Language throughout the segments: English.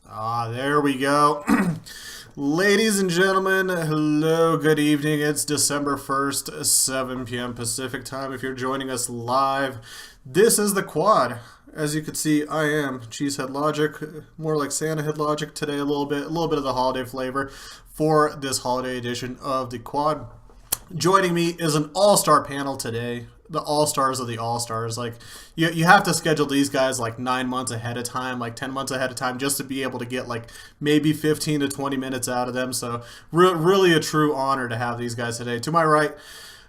There we go. Ladies and gentlemen, hello, good evening. It's December 1st, 7 p.m. Pacific time. If you're joining us live, this is the quad. As you can see, I am Cheesehead Logic, more like Santa Head Logic today, a little bit of the holiday flavor for this holiday edition of the quad. Joining me is an all-star panel today. The all-stars of the all-stars. Like, you have to schedule these guys like 9 months ahead of time, like 10 months ahead of time, just to be able to get like maybe 15 to 20 minutes out of them. So really a true honor to have these guys today. To my right,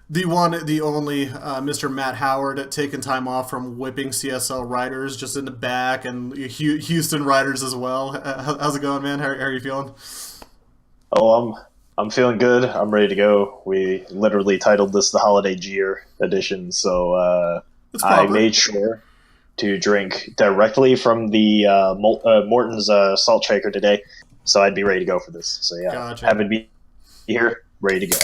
the one, the only Mr. Matt Howard, taking time off from whipping CSL riders just in the back, and Houston riders as well. How's it going, man? How are you feeling? I'm feeling good. I'm ready to go. We literally titled this the Holiday Jeer edition, so I made sure to drink directly from the Morton's salt shaker today, so I'd be ready to go for this. So yeah, Gotcha. Happy to be here, ready to go.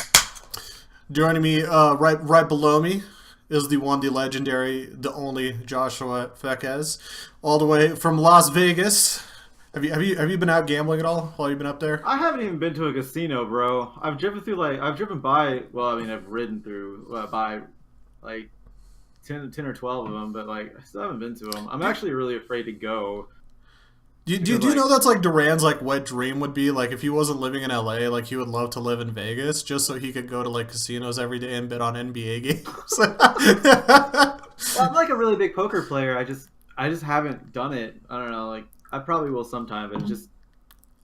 Joining me right below me is the one, the legendary, the only Joshua Fekez, all the way from Las Vegas. Have you been out gambling at all while you've been up there? I haven't even been to a casino, bro. I've driven by. Well, I mean, I've ridden through by like 10 or 12 of them, but like I still haven't been to them. I'm actually really afraid to go. Do you know that's like Duran's like wet dream would be, like if he wasn't living in LA, like he would love to live in Vegas just so he could go to like casinos every day and bet on NBA games. Well, I'm like a really big poker player. I just haven't done it. I don't know, like I probably will sometime, but just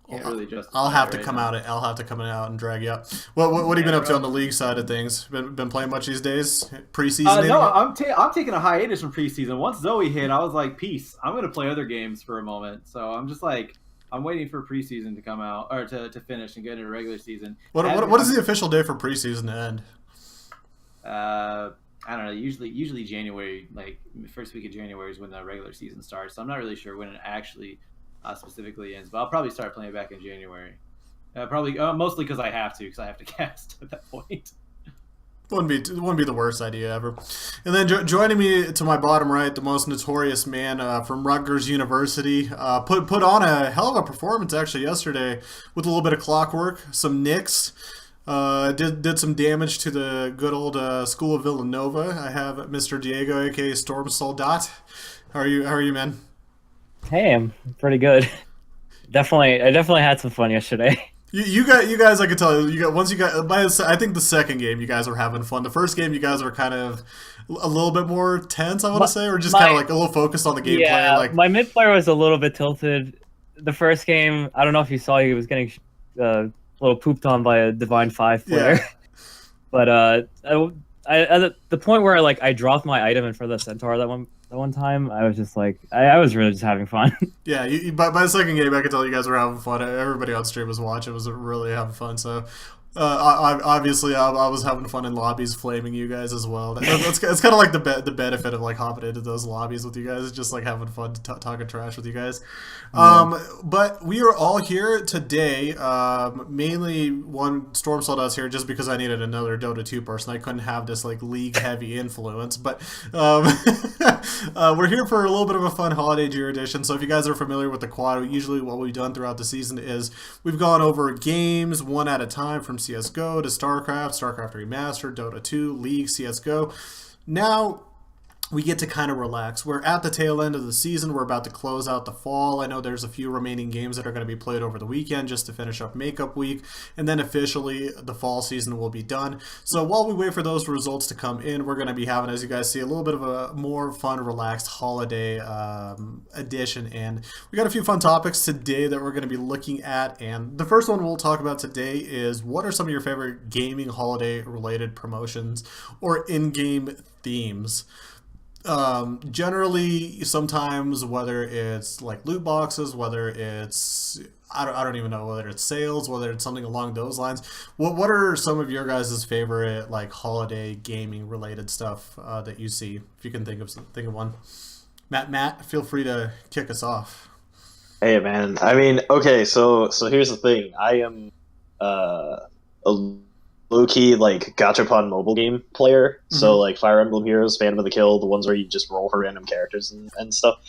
can't really justify. I'll have to come out and drag you up. What have you been up to on the league side of things? Been playing much these days? Preseason? No, I'm taking a hiatus from preseason. Once Zoe hit, I was like, peace. I'm gonna play other games for a moment. So I'm just like, I'm waiting for preseason to come out or to finish and get into regular season. What is the official day for preseason to end? I don't know. Usually January, like first week of January is when the regular season starts. So I'm not really sure when it actually specifically ends, but I'll probably start playing back in January. Probably mostly because I have to cast at that point. Wouldn't be the worst idea ever. And then joining me to my bottom right, the most notorious man from Rutgers University, put on a hell of a performance actually yesterday with a little bit of clockwork, some nicks. Did some damage to the good old School of Villanova. I have Mr. Diego, aka Storm Soldat. How are you, man? Hey, I'm pretty good. I definitely had some fun yesterday. You guys, I could tell I think the second game you guys were having fun. The first game you guys were kind of a little bit more tense, I want to say, or just kind of like a little focused on the gameplay. Yeah, like my mid player was a little bit tilted. The first game, I don't know if you saw, he was getting a little pooped on by a Divine 5 player. Yeah. But at the point where I dropped my item in front of the Centaur that one time, I was just like, I was really just having fun. Yeah, by the second game, I could tell you guys were having fun. Everybody on stream was watching, was really having fun. So, obviously, I was having fun in lobbies, flaming you guys as well. It's kind of like the benefit of like hopping into those lobbies with you guys. It's just like having fun talking trash with you guys. But we are all here today. Mainly one Storm Soldat's here just because I needed another Dota 2 person. I couldn't have this like league heavy influence. But we're here for a little bit of a fun holiday Jeer edition. So if you guys are familiar with the quad, usually what we've done throughout the season is we've gone over games one at a time, from CSGO to StarCraft, StarCraft Remastered, Dota 2, League, CSGO. Now we get to kind of relax. We're at the tail end of the season. We're about to close out the fall. I know there's a few remaining games that are going to be played over the weekend just to finish up makeup week, and then officially the fall season will be done. So while we wait for those results to come in, we're going to be having, as you guys see, a little bit of a more fun, relaxed holiday edition, and we got a few fun topics today that we're going to be looking at. And the first one we'll talk about today is, what are some of your favorite gaming holiday related promotions or in-game themes? Generally, sometimes, whether it's like loot boxes, whether it's I don't even know, whether it's sales, whether it's something along those lines. What are some of your guys' favorite like holiday gaming related stuff that you see? If you can think of one. Matt, feel free to kick us off. Hey man, I mean, okay, so here's the thing. I am a low-key like gachapon mobile game player. So like Fire Emblem Heroes, Phantom of the Kill, the ones where you just roll for random characters and stuff.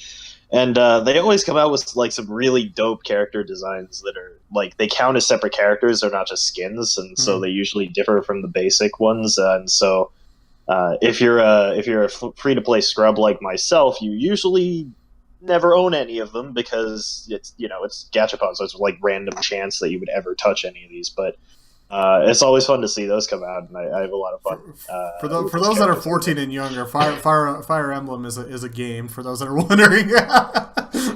And they always come out with like some really dope character designs that are like they count as separate characters, they're not just skins, and so they usually differ from the basic ones. And so if you're a free to play scrub like myself, you usually never own any of them because it's gachapon, so it's like random chance that you would ever touch any of these. But it's always fun to see those come out, and I have a lot of fun. For those that are 14 and younger, Fire Emblem is a game. For those that are wondering.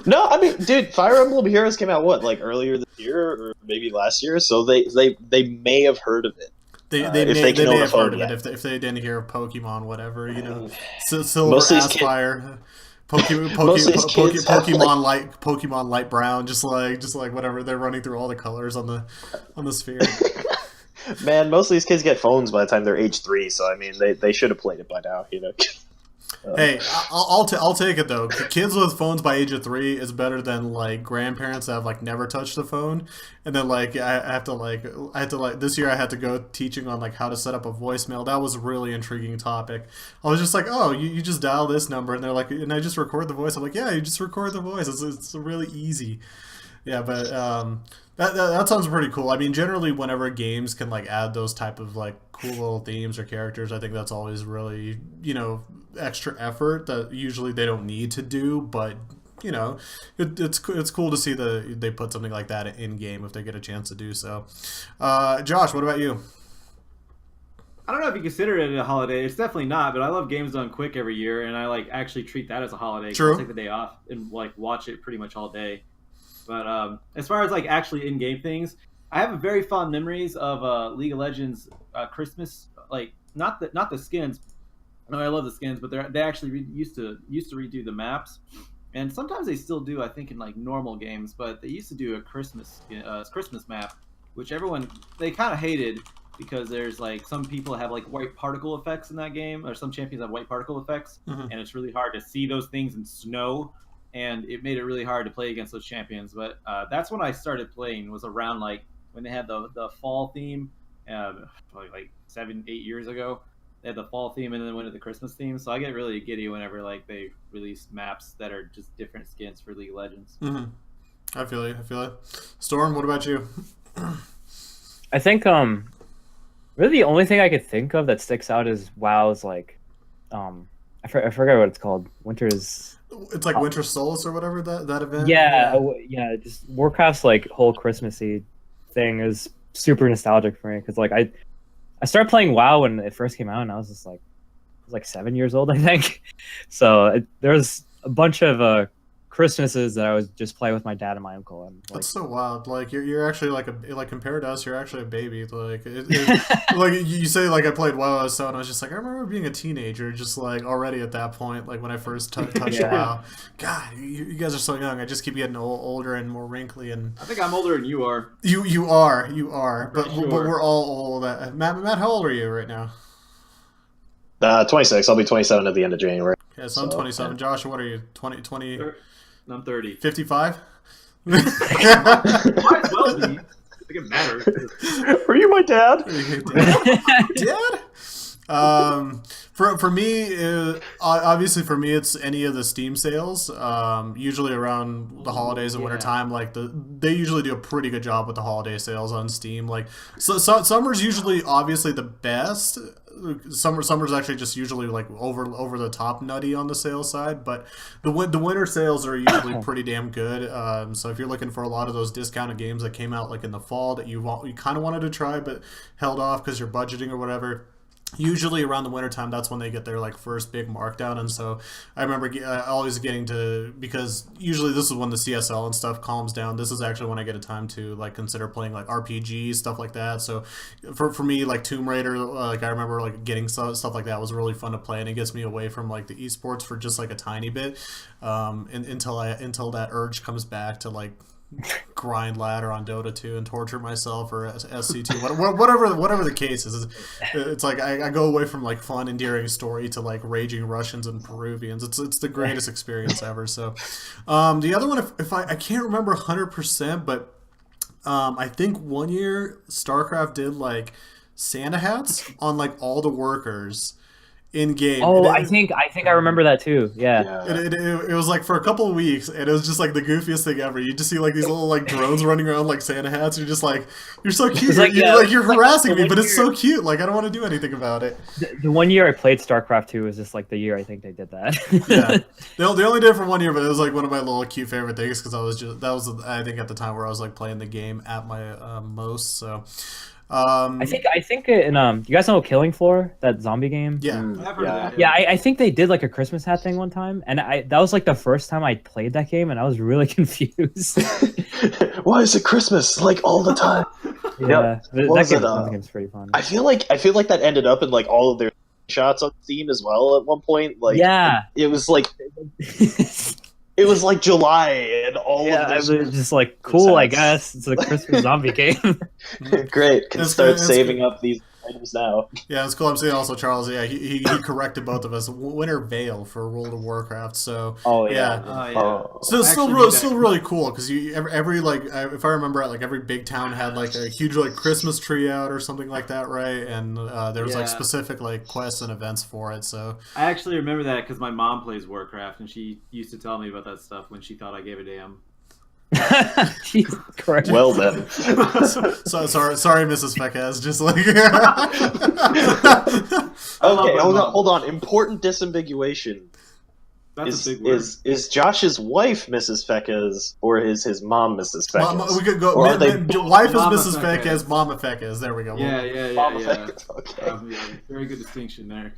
No, I mean, dude, Fire Emblem Heroes came out like earlier this year or maybe last year, so they may have heard of it. They may have heard of it if they didn't hear of Pokemon, whatever, Silver Aspire, Pokemon Light Brown, just like whatever, they're running through all the colors on the sphere. Man, most of these kids get phones by the time they're age 3, so I mean they should have played it by now, Hey, I'll take it though. Kids with phones by age of 3 is better than like grandparents that have like never touched a phone, and then like I had to this year I had to go teaching on like how to set up a voicemail. That was a really intriguing topic. I was just like, oh, you just dial this number, and they're like, and I just record the voice. I'm like, yeah, you just record the voice. It's really easy. Yeah, but that sounds pretty cool. I mean, generally, whenever games can like add those type of like cool little themes or characters, I think that's always really extra effort that usually they don't need to do. But it's cool to see they put something like that in game if they get a chance to do so. Josh, what about you? I don't know if you consider it a holiday. It's definitely not, but I love games done quick every year, and I like actually treat that as a holiday. True. I'll take the day off and like watch it pretty much all day. But as far as like actually in-game things, I have very fond memories of League of Legends Christmas. Like not the skins. No, I love the skins, but they actually used to redo the maps, and sometimes they still do. I think in like normal games, but they used to do a Christmas map, which they kind of hated because there's like some people have like white particle effects in that game, or some champions have white particle effects, and it's really hard to see those things in snow. And it made it really hard to play against those champions. But that's when I started playing, was around like when they had the fall theme, probably like 7-8 years ago. They had the fall theme and then went to the Christmas theme. So I get really giddy whenever like they release maps that are just different skins for League of Legends. Mm-hmm. I feel it. Storm, what about you? I think really the only thing I could think of that sticks out is WoW's like I forget what it's called. It's like Winter Solstice or whatever that event. Yeah. Just Warcraft's like whole Christmassy thing is super nostalgic for me because like I started playing WoW when it first came out, and I was just like 7 years old, I think. So there was a bunch of Christmases that I would just play with my dad and my uncle. And that's so wild. Like you're actually like compared to us, you're actually a baby. Like like you say, like I played WoW, and I was just like I remember being a teenager, just like already at that point, like when I first touched WoW. God, you guys are so young. I just keep getting older and more wrinkly, and I think I'm older than you are. You are, but we're all old. Matt, how old are you right now? 26. I'll be 27 at the end of January. Yeah, so I'm 27. Yeah. Josh, what are you? 20? I'm 30. 55? Might as well be. I think it matters. Were you my dad? Dad? For me, obviously for me, it's any of the Steam sales. Usually around the holidays and wintertime, like they usually do a pretty good job with the holiday sales on Steam. Like so summer's usually obviously the best. Summer's actually just usually like over the top nutty on the sales side, but the winter sales are usually pretty damn good. So if you're looking for a lot of those discounted games that came out like in the fall that you kind of wanted to try but held off because you're budgeting or whatever, usually around the wintertime, that's when they get their like first big markdown. And so I remember always getting to, because usually this is when the CSL and stuff calms down, this is actually when I get a time to like consider playing like RPG stuff like that. So for me, like Tomb Raider, like I remember like getting stuff like that was really fun to play, and it gets me away from like the esports for just like a tiny bit, until that urge comes back to like grind ladder on Dota 2 and torture myself, or SC2, whatever the case is. It's like I go away from like fun, endearing story to like raging Russians and Peruvians. It's the greatest experience ever. So the other one, if I can't remember 100%, but I think one year StarCraft did like Santa hats on like all the workers. in game. Oh, I think I remember that too. Yeah. It was like for a couple of weeks, and it was just like the goofiest thing ever. You just see like these little like drones running around like Santa hats. You're just like, you're so cute. It's like, You're harassing me, but it's so cute. Like I don't want to do anything about it. The 1 year I played StarCraft 2 was just like the year I think they did that. Yeah, they only did it for 1 year, but it was like one of my little cute favorite things because that was I think at the time where I was like playing the game at my most. So. I think in you guys know Killing Floor, that zombie game? Yeah. I've heard of that. Yeah, I think they did like a Christmas hat thing one time, and that was like the first time I played that game, and I was really confused. Why is it Christmas like all the time? Yeah, that game's pretty fun. I feel like that ended up in like all of their shots on Steam as well at one point. Like, yeah, it was like it was like July and all of this. Yeah, it was just like cool. I guess it's a Christmas zombie game. Great, can start saving up these items now. Yeah, it's cool. I'm saying also Charles. Yeah, he corrected both of us. Winter Veil for World of Warcraft. So so still really cool because you every like if I remember right, like every big town had like a huge like Christmas tree out or something like that, right? And there was like specific like quests and events for it. So I actually remember that because my mom plays Warcraft and she used to tell me about that stuff when she thought I gave a damn. Jesus Christ. Well then. sorry, Mrs. Fekez. Just like okay, hold on. Important disambiguation. That's a big word. Is Josh's wife Mrs. Fekez or is his mom Mrs. Fekez? We could go. Wife is Mrs. Fekez, Mama Fekez. There we go. Yeah. Mama Fekez. Okay. Very good distinction there.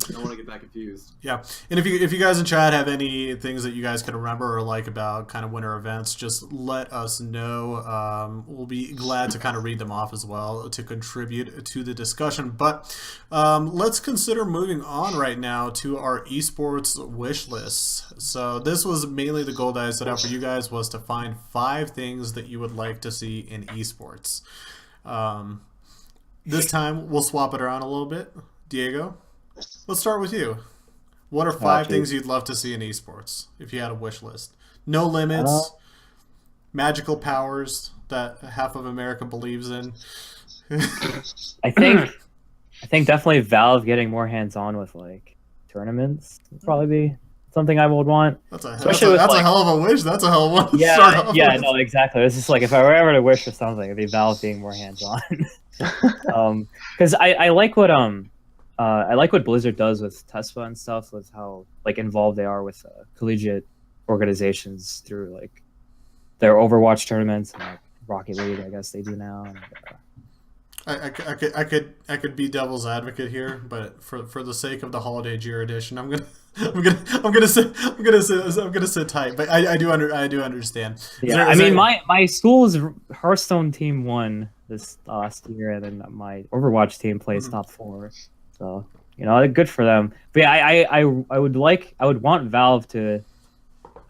I don't want to get that confused. Yeah, and if you guys in chat have any things that you guys can remember or like about kind of winter events, just let us know. We'll be glad to kind of read them off as well to contribute to the discussion. But let's consider moving on right now to our esports wish lists. So this was mainly the goal that I set out for you guys was to find 5 things that you would like to see in esports. This time we'll swap it around a little bit. Diego? Let's start with you. What are 5 things you'd love to see in esports if you had a wish list? No limits, magical powers that half of America believes in. I think definitely Valve getting more hands-on with like tournaments would probably be something I would want. That's a hell of a wish. That's a hell of a wish. Yeah, no, exactly. It's just like if I were ever to wish for something, it'd be Valve being more hands-on. Because I like what I like what Blizzard does with TESPA and stuff, with how like involved they are with collegiate organizations through like their Overwatch tournaments and like Rocket League. I guess they do now. And, I could be devil's advocate here, but for the sake of the holiday Jeer edition, I'm gonna sit tight. But I do understand. Yeah, my school's Hearthstone team won this last year, and then my Overwatch team plays top 4. So, good for them. But yeah, I would want Valve to.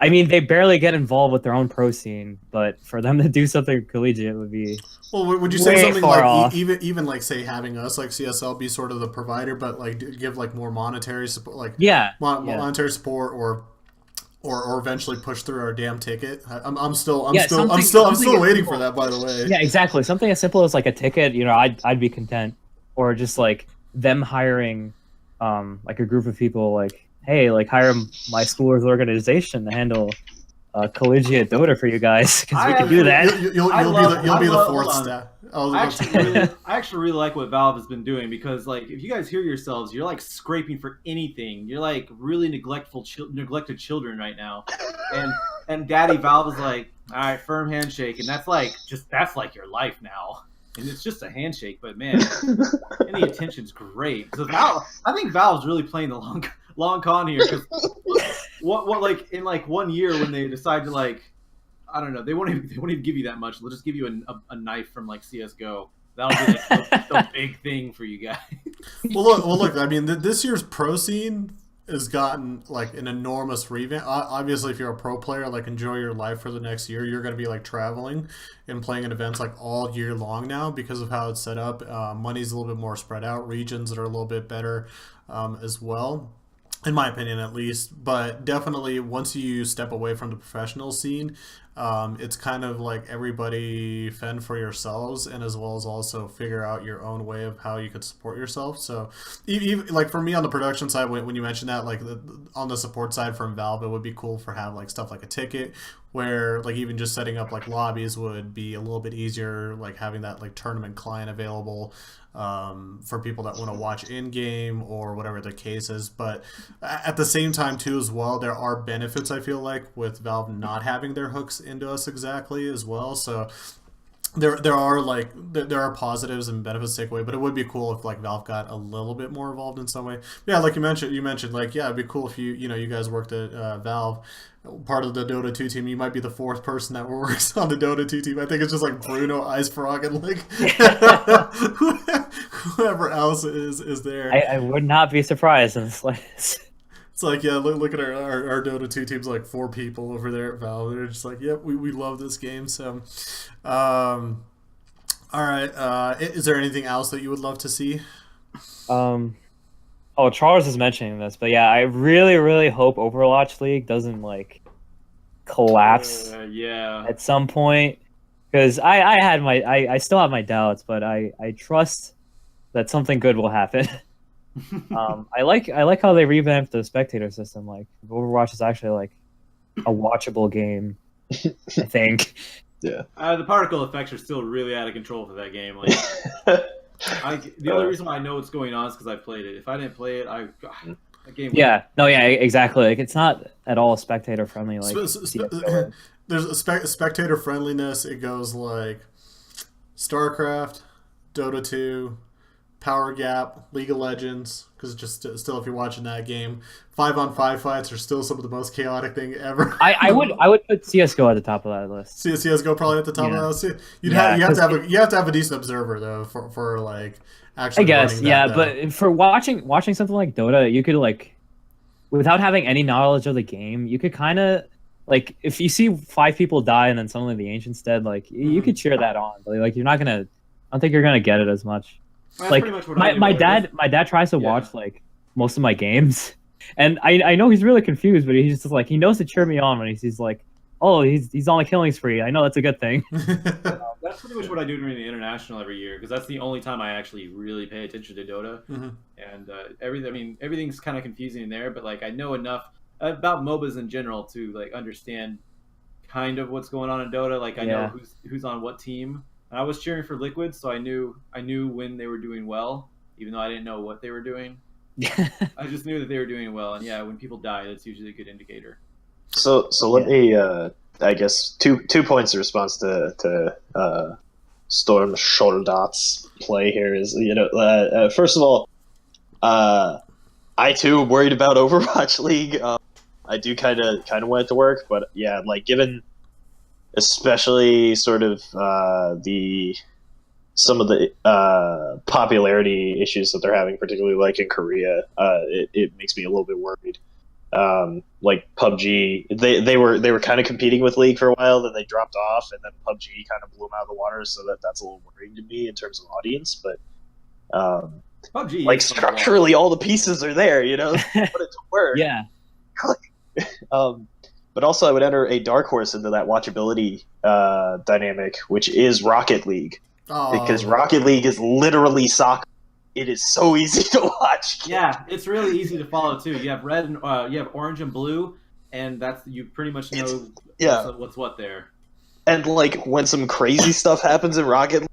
I mean, they barely get involved with their own pro scene, but for them to do something collegiate would be. Well, would you say something like even like say having us like CSL be sort of the provider, but like give like more monetary support, like monetary support, or eventually push through our damn ticket. I'm still waiting for that. By the way. Yeah, exactly. Something as simple as like a ticket. I'd be content, or just like them hiring like a group of people like, hey, like hire my school's organization to handle collegiate Dota for you guys because we can do that. You'll be the 4th staff. I actually really like what Valve has been doing because like if you guys hear yourselves, you're like scraping for anything. You're like really neglected children right now, and Daddy Valve is like, all right, firm handshake, and that's like your life now. And it's just a handshake, but man, any attention's great. Because I think Valve's really playing the long con here. Because what like in like 1 year when they decide to like, I don't know, they won't even give you that much. They'll just give you a knife from like CS:GO. That'll be like the big thing for you guys. Well, look. I mean, this year's pro scene has gotten like an enormous revamp. Obviously, if you're a pro player, like enjoy your life for the next year. You're going to be like traveling and playing in events like all year long now because of how it's set up. Money's a little bit more spread out. Regions that are a little bit better as well, in my opinion at least. But definitely once you step away from the professional scene, It's kind of like everybody fend for yourselves, and as well as also figure out your own way of how you could support yourself. So, even, like for me on the production side, when you mentioned that, like on the support side from Valve, it would be cool for have like stuff like a ticket, where like even just setting up like lobbies would be a little bit easier, like having that like tournament client available for people that want to watch in game or whatever the case is. But at the same time, too, as well, there are benefits I feel like with Valve not having their hooks into us exactly as well. So there are positives and benefits to take away, but it would be cool if like Valve got a little bit more involved in some way. Yeah, like you mentioned like yeah, it'd be cool if you guys worked at Valve, part of the Dota 2 team. You might be the fourth person that works on the Dota 2 team. I think it's just like Bruno, Icefrog, and like whoever else is there. I would not be surprised in this list. It's like, yeah, look at our Dota 2 teams, like 4 people over there at Valve. They're just like, yep, we love this game. So, all right. Is there anything else that you would love to see? Oh, Charles is mentioning this, but yeah, I really, really hope Overwatch League doesn't like collapse yeah. at some point, because I still have my doubts, but I trust that something good will happen. I like how they revamped the spectator system. Like Overwatch is actually like a watchable game, I think. Yeah. The particle effects are still really out of control for that game. Like, the only reason why I know what's going on is because I played it. If I didn't play it, that game. Yeah. No. Yeah. Exactly. Like it's not at all spectator friendly. Like there's a spectator friendliness. It goes like StarCraft, Dota 2. Power Gap, League of Legends, because just still, if you're watching that game, 5-on-5 fights are still some of the most chaotic thing ever. I would put CS:GO at the top of that list. CS:GO probably at the top of that list. You have to have a decent observer though for like actually. I guess running that, but for watching something like Dota, you could like, without having any knowledge of the game, you could kind of like, if you see 5 people die and then suddenly the Ancient's dead, like you could cheer that on, but like you're not gonna. I don't think you're gonna get it as much. That's like pretty much what my dad tries to watch like most of my games, and I know he's really confused, but he's just like, he knows to cheer me on when he's like, oh, he's on a killing spree. I know that's a good thing. That's pretty much what I do during the international every year, because that's the only time I actually really pay attention to Dota. Mm-hmm. And everything's kind of confusing in there, but like I know enough about MOBAs in general to like understand kind of what's going on in Dota. Like I know who's on what team. And I was cheering for Liquid, so I knew when they were doing well, even though I didn't know what they were doing. I just knew that they were doing well, and yeah, when people die, that's usually a good indicator. So let me, I guess, two points in response to Storm Soldat's play here is, first of all, I too am worried about Overwatch League. I do kind of want it to work, but yeah, like given. Especially sort of some of the popularity issues that they're having, particularly like in Korea, it makes me a little bit worried. Like PUBG, they were kind of competing with League for a while, then they dropped off, and then PUBG kind of blew them out of the water. So that's a little worrying to me in terms of audience. But PUBG, like structurally, all the pieces are there, put it to work. Yeah. But also, I would enter a dark horse into that watchability dynamic, which is Rocket League. Oh. Because Rocket League is literally soccer. It is so easy to watch. Yeah, it's really easy to follow too. You have red and you have orange and blue, and you pretty much know what's what there. And like when some crazy stuff happens in Rocket League,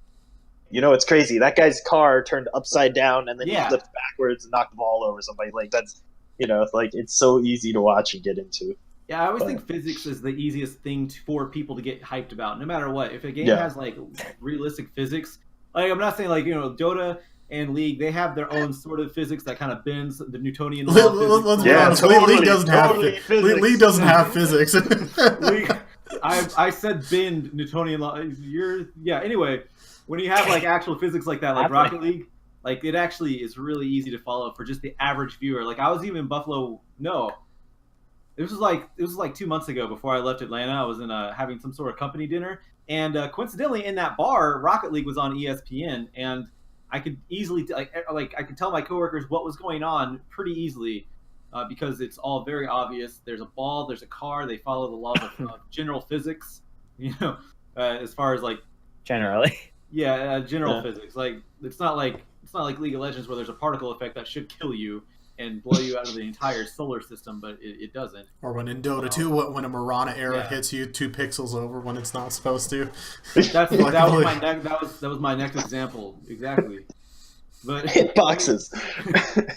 it's crazy. That guy's car turned upside down, and then he flipped backwards and knocked the ball over somebody. Like that's like it's so easy to watch and get into. Yeah, I always think physics is the easiest thing for people to get hyped about, no matter what. If a game has like realistic physics, like I'm not saying like Dota and League, they have their own sort of physics that kind of bends the Newtonian law. Let's be honest. League doesn't have physics. League doesn't have physics. League, I said bend Newtonian law. Anyway, when you have like actual physics like that, like Rocket League, like it actually is really easy to follow for just the average viewer. Like I was even in Buffalo. No. It was like 2 months ago before I left Atlanta. I was in having some sort of company dinner, and coincidentally in that bar, Rocket League was on ESPN, and I could easily like I could tell my coworkers what was going on pretty easily because it's all very obvious. There's a ball, there's a car. They follow the laws of general physics, as far as like generally. general physics. Like it's not like League of Legends where there's a particle effect that should kill you and blow you out of the entire solar system, but it doesn't. Or when in Dota 2, when a Mirana arrow hits you 2 pixels over when it's not supposed to. That was my next example exactly. But hitboxes.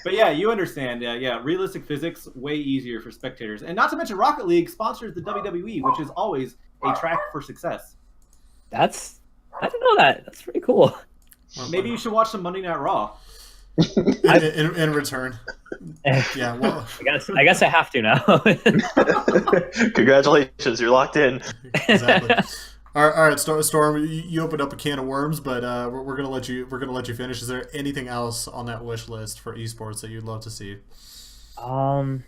But yeah, you understand. Realistic physics way easier for spectators, and not to mention Rocket League sponsors the WWE, which is always a track for success. I didn't know that. That's pretty cool. Maybe you should watch some Monday Night Raw. in return. Yeah, well, I guess I have to now. Congratulations, you're locked in. Exactly. All right, Storm. You opened up a can of worms, but we're gonna let you finish. Is there anything else on that wish list for esports that you'd love to see? I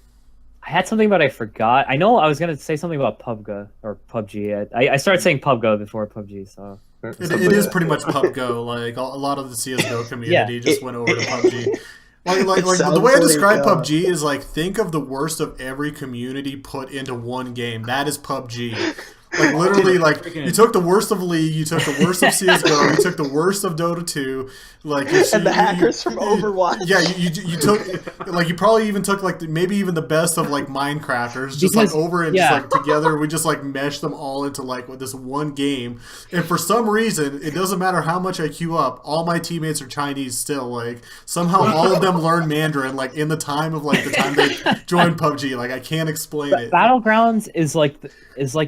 had something, but I forgot. I know I was gonna say something about PUBG or PUBG. I started saying PUBG before PUBG, so. It is pretty much PUBG. Like a lot of the CS:GO community just went over to PUBG. Like the way I describe PUBG is like, think of the worst of every community put into one game. That is PUBG. Like literally, like you took the worst of League, you took the worst of CS:GO, you took the worst of Dota 2, like and the hackers from Overwatch. Yeah, you took like you probably even took like maybe even the best of like Minecrafters, just like over and just like together we just like meshed them all into like this one game. And for some reason, it doesn't matter how much I queue up, all my teammates are Chinese still. Like somehow all of them learn Mandarin like in the time of like the time they joined PUBG. Like I can't explain it. Battlegrounds is like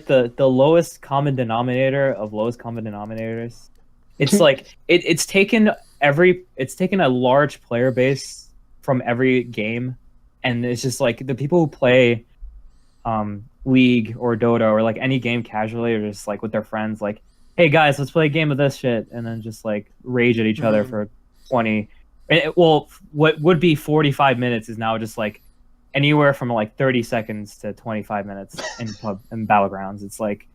the lowest common denominator of lowest common denominators. It's like it's taken a large player base from every game, and it's just like the people who play League or Dota or like any game casually or just like with their friends, like, hey guys, let's play a game of this shit, and then just like rage at each other for 20. What would be 45 minutes is now just like anywhere from like 30 seconds to 25 minutes in Battlegrounds. It's like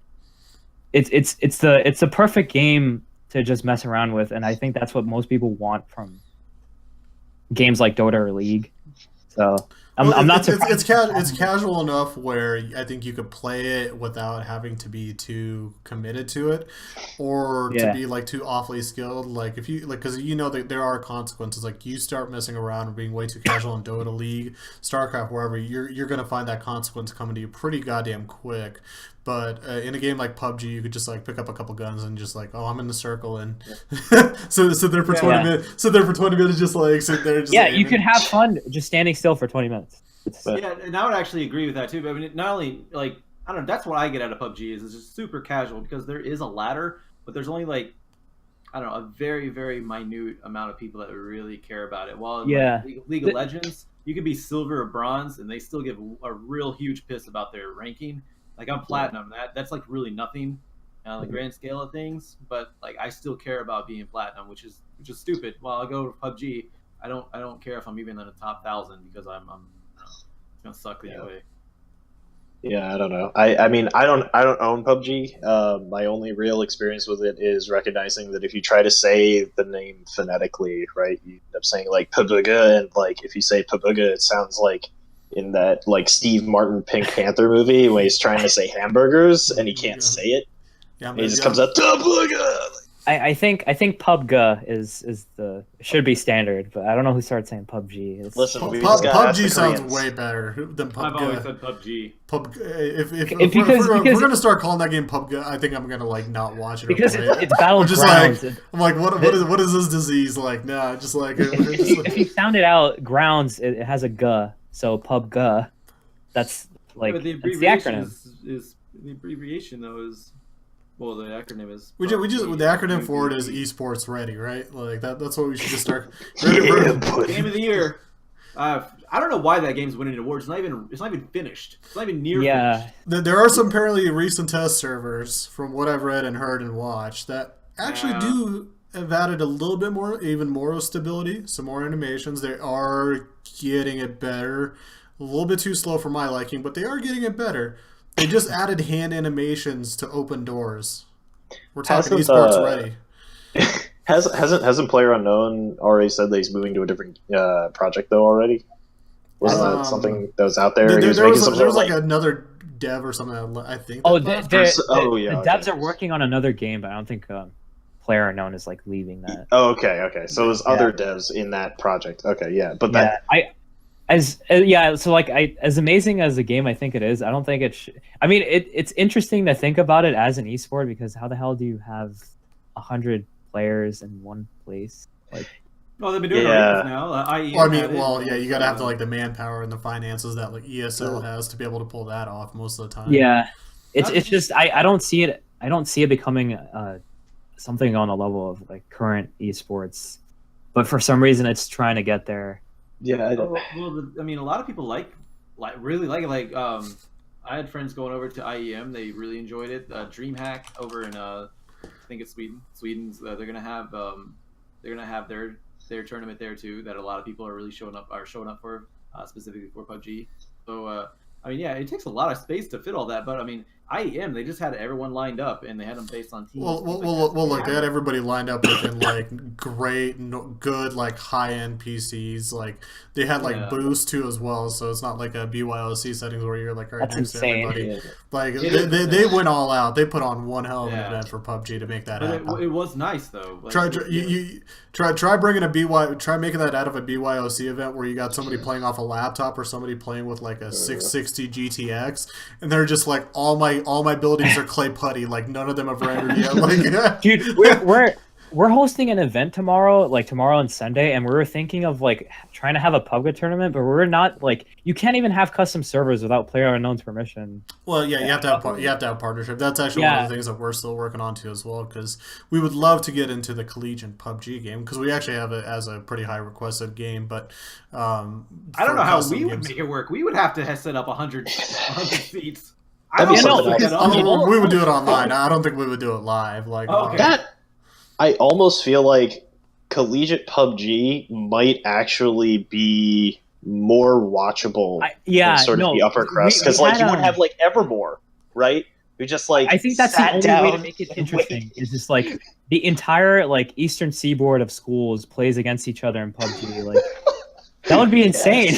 it's the perfect game to just mess around with, and I think that's what most people want from games like Dota or League. So I'm not surprised. It's casual enough where I think you could play it without having to be too committed to it, or to be like too awfully skilled. Like if you like, because you know that there are consequences. Like you start messing around and being way too casual in Dota, League, StarCraft, wherever, you're gonna find that consequence coming to you pretty goddamn quick. But in a game like PUBG, you could just like pick up a couple guns and just like, oh, I'm in the circle, and sit there for 20 minutes. Sit there for 20 minutes, just like sit there. Just you could have fun just standing still for 20 minutes. And I would actually agree with that too. But I mean, not only like I don't know, that's what I get out of PUBG is it's just super casual because there is a ladder, but there's only like I don't know, a very very minute amount of people that really care about it. While in like, League of Legends, you could be silver or bronze, and they still give a real huge piss about their ranking. Like I'm platinum, that's like really nothing on the grand scale of things. But like I still care about being platinum, which is stupid. While I go to PUBG, I don't care if I'm even in the top 1,000 because I'm gonna suck anyway. Yeah, I don't know. I mean I don't own PUBG. My only real experience with it is recognizing that if you try to say the name phonetically, right, you end up saying like PUBG, and like if you say PUBG, it sounds like in that like Steve Martin Pink Panther movie where he's trying to say hamburgers and he can't say it. Yeah, he just comes out I think PUBG is should be standard, but I don't know who started saying PUBG. Listen, PUBG sounds way better than PUBG. I've always said PUBG. If we're gonna start calling that game PUBG, I think I'm gonna like not watch it because it's Battlegrounds. I'm like, what is this disease like? Nah, just like if you sound it out, grounds it has a G. So PUBG, that's like but the acronym. Is the abbreviation though is well the acronym is the acronym for it is esports ready, right? Like that's what we should just start. Game of the year. I don't know why that game's winning awards. It's not even finished. It's not even near finished. There are some apparently recent test servers from what I've read and heard and watched that actually have added a little bit more, even more stability, some more animations. They are getting it better. A little bit too slow for my liking, but they are getting it better. They just added hand animations to open doors. We're talking esports ready. Hasn't PlayerUnknown already said that he's moving to a different project though already? Wasn't that something that was out there? There was like another dev or something. I think. Oh, that the yeah, devs okay. are working on another game, but I don't think Player Unknown is like leaving that. Oh, okay. So there's other devs in that project. Okay, yeah, but that So like as amazing as the game I think it is, I don't think I mean it's interesting to think about it as an esport, because how the hell do you have 100 players in one place? Like, well, they've been doing arenas now. You gotta have like the manpower and the finances that like ESL has to be able to pull that off most of the time. Yeah, it's just I don't see it. I don't see it becoming something on the level of like current esports, but for some reason it's trying to get there. Yeah. I mean, a lot of people really like it. Like, I had friends going over to IEM; they really enjoyed it. DreamHack over in I think it's Sweden. Sweden's they're gonna have their tournament there too. That a lot of people are really showing up for, specifically for PUBG. So I mean, yeah, it takes a lot of space to fit all that, but I mean, IEM, they just had everyone lined up and they had them based on teams. Well, look, they had everybody lined up within like good, like high end PCs. Like they had like boost too as well, so it's not like a BYOC settings where you're like right next to everybody. Yeah. Like they went all out. They put on one hell of an event for PUBG to make that happen. It was nice though. Like, try bringing try making that out of a BYOC event where you got somebody playing off a laptop or somebody playing with like a 660 GTX, and they're just like all my buildings are clay putty, like none of them have rendered yet. Like, dude, we're hosting an event tomorrow and Sunday, and we were thinking of like trying to have a PUBG tournament, but we're not like you can't even have custom servers without PlayerUnknown's permission. Well, yeah, you have to have partnership. That's actually one of the things that we're still working on too as well, because we would love to get into the collegiate PUBG game because we actually have it as a pretty high requested game. But I don't know how we would make it work. We would have to set up 100 seats. We would do it online. I don't think we would do it live. Like that. I almost feel like collegiate PUBG might actually be more watchable than sort of the upper crust, because like you would have like Evermore, right? Who just like I think that's the only way to make it interesting. Is just like the entire like eastern seaboard of schools plays against each other in PUBG. Like that would be insane.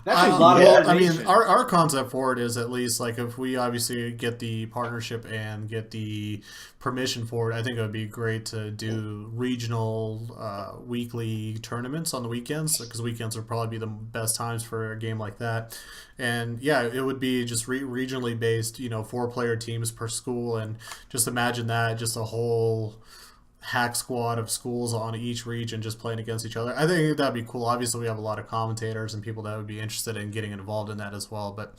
That's a lot of I mean, our concept for it is at least like if we obviously get the partnership and get the permission for it, I think it would be great to do regional weekly tournaments on the weekends, because weekends would probably be the best times for a game like that. And yeah, it would be just regionally based, 4-player teams per school, and just imagine that, just a whole hack squad of schools on each region just playing against each other. I think that'd be cool. Obviously, we have a lot of commentators and people that would be interested in getting involved in that as well. But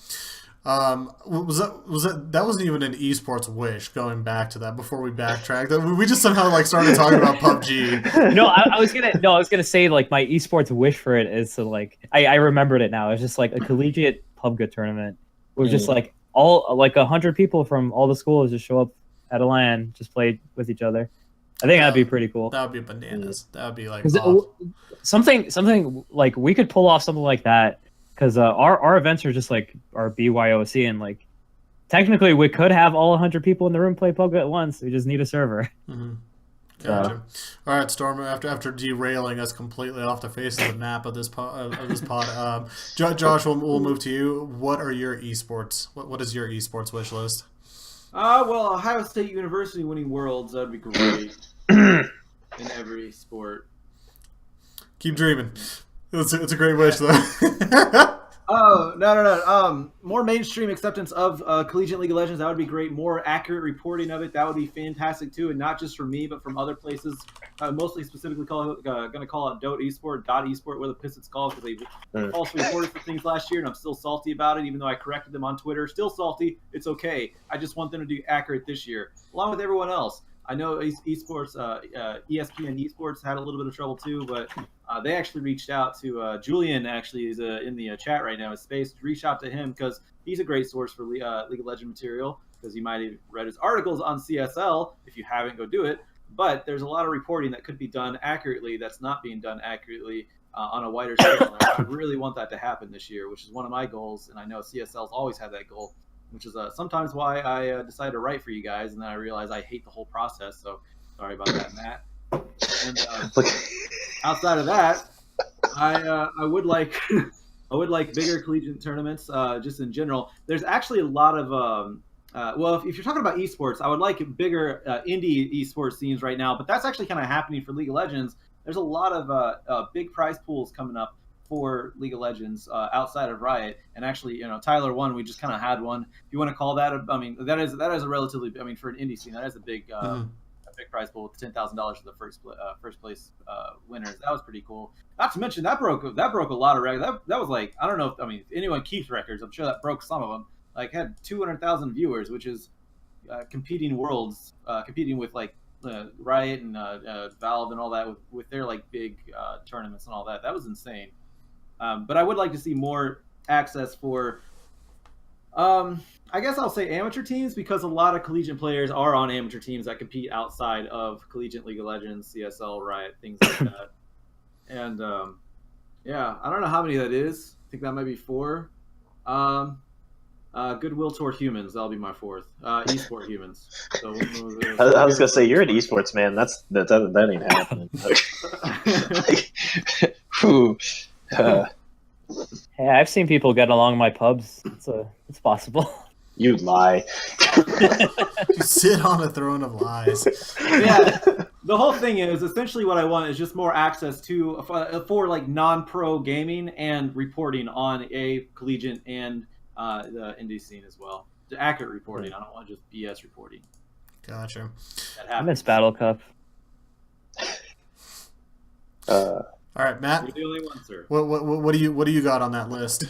that wasn't even an esports wish. Going back to that before we backtracked, we just somehow like started talking about PUBG. No, I was gonna say like my esports wish for it is to like I remembered it now. It's just like a collegiate PUBG tournament where just like all like 100 people from all the schools just show up at a LAN, just play with each other. I think that'd be pretty cool. That would be bananas. That would be like something like we could pull off something like that, because our events are just like our BYOC, and like technically we could have all 100 people in the room play PUBG at once. We just need a server. Mm-hmm. Gotcha. All right, Storm. After derailing us completely off the face of the map of this pod, Josh, we'll move to you. What are your esports? What is your esports wish list? Well, Ohio State University winning Worlds, that'd be great in every sport. Keep dreaming. It's a great wish, though. Oh, no. More mainstream acceptance of Collegiate League of Legends, that would be great. More accurate reporting of it, that would be fantastic, too. And not just from me, but from other places. Mostly specifically going to call out Dot Esport, where the Pistons call, because they falsely reported for things last year, and I'm still salty about it, even though I corrected them on Twitter. Still salty. It's okay. I just want them to do accurate this year, along with everyone else. I know esports, ESPN esports had a little bit of trouble too, but they actually reached out to Julian. Actually, is in the chat right now. His space reached out to him because he's a great source for League of Legends material. Because you might have read his articles on CSL. If you haven't, go do it. But there's a lot of reporting that could be done accurately that's not being done accurately on a wider scale. And I really want that to happen this year, which is one of my goals. And I know CSL's always had that goal, which is sometimes why I decided to write for you guys, and then I realized I hate the whole process, so sorry about that, Matt. And outside of that, I would like I would like bigger collegiate tournaments, just in general. There's actually a lot of well, if you're talking about esports, I would like bigger indie esports scenes right now. But that's actually kind of happening for League of Legends. There's a lot of big prize pools coming up for League of Legends outside of Riot. And actually, Tyler won. We just kind of had one. If you want to call that, I mean, that is a relatively. I mean, for an indie scene, that is a big. A big prize pool with $10,000 for the first place winners. That was pretty cool. Not to mention that broke a lot of records. That was like, I don't know if anyone keeps records. I'm sure that broke some of them. Like had 200,000 viewers, which is competing worlds, competing with like Riot and Valve and all that with their like big tournaments and all that. That was insane. But I would like to see more access for. I guess I'll say amateur teams, because a lot of collegiate players are on amateur teams that compete outside of collegiate League of Legends, CSL, Riot, things like that. And yeah, I don't know how many that is. I think that might be 4. Goodwill Toward Humans, that'll be my 4th. Esport Humans. So I was gonna say, you're an esports man. That ain't happening. Hey, I've seen people get along my pubs. It's possible. You lie. You sit on a throne of lies. Yeah, the whole thing is essentially what I want is just more access to for like non-pro gaming and reporting on a collegiate and the indie scene as well. Accurate reporting. I don't want just BS reporting. Gotcha. I miss Battle Cup. All right, Matt. You're the only one, sir. What do you got on that list?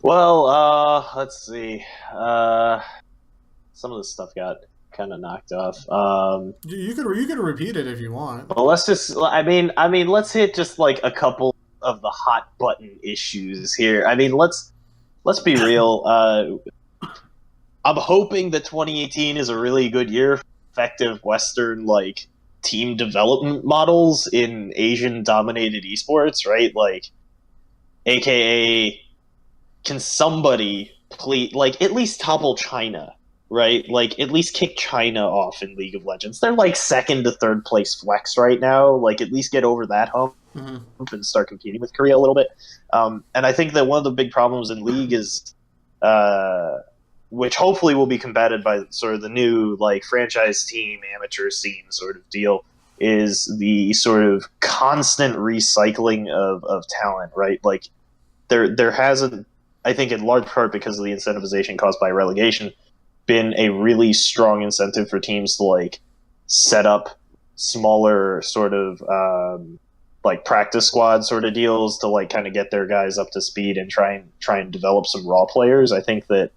Well, let's see. Some of this stuff got kind of knocked off. You could repeat it if you want. Well, let's just. I mean, let's hit just like a couple of the hot button issues here. I mean, let's be real. I'm hoping that 2018 is a really good year for effective Western like team development models in Asian-dominated esports, right? Like, AKA. Can somebody please, like, at least topple China, right? Like, at least kick China off in League of Legends. They're like 2nd to 3rd place flex right now. Like, at least get over that hump and start competing with Korea a little bit. And I think that one of the big problems in League is, which hopefully will be combated by sort of the new like franchise team amateur scene sort of deal, is the sort of constant recycling of talent, right? Like, there hasn't, I think in large part because of the incentivization caused by relegation, been a really strong incentive for teams to like set up smaller sort of like practice squad sort of deals to like kind of get their guys up to speed and try and develop some raw players. I think that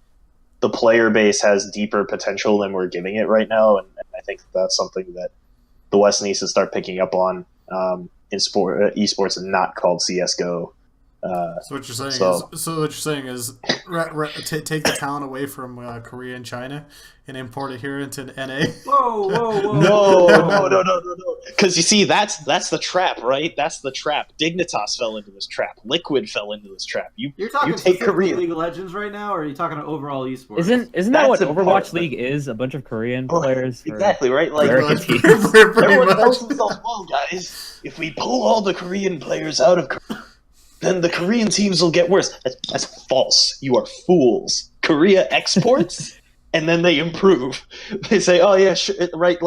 the player base has deeper potential than we're giving it right now, and I think that's something that the West needs to start picking up on in esports and not called CS:GO. So what you're saying is, take the talent away from Korea and China and import it here into NA. Whoa! No. Because you see, that's the trap, right? That's the trap. Dignitas fell into this trap. Liquid fell into this trap. You're talking take Korea. League of Legends right now, or are you talking overall esports? Isn't that what Overwatch League is? A bunch of Korean players. Exactly right. Like American teams. Everyone tells themselves, "Well, guys, if we pull all the Korean players out of Korea, then the Korean teams will get worse." That's false. You are fools. Korea exports, and then they improve. They say, "Oh yeah, sure, right."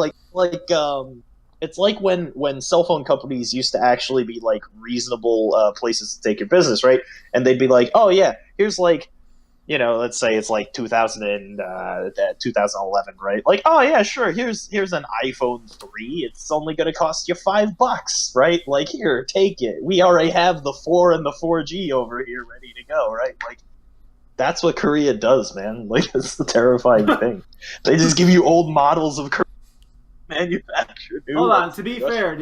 It's like when cell phone companies used to actually be like reasonable places to take your business, right? And they'd be like, "Oh yeah, here's like, let's say it's like 2011, right? Like, oh yeah, sure. Here's an iPhone 3. It's only going to cost you $5, right? Like, here, take it. We already have the 4 and the 4G over here ready to go, right? Like, that's what Korea does, man. Like, it's the terrifying thing. They just give you old models of Korea manufactured. Hold on. To be fair,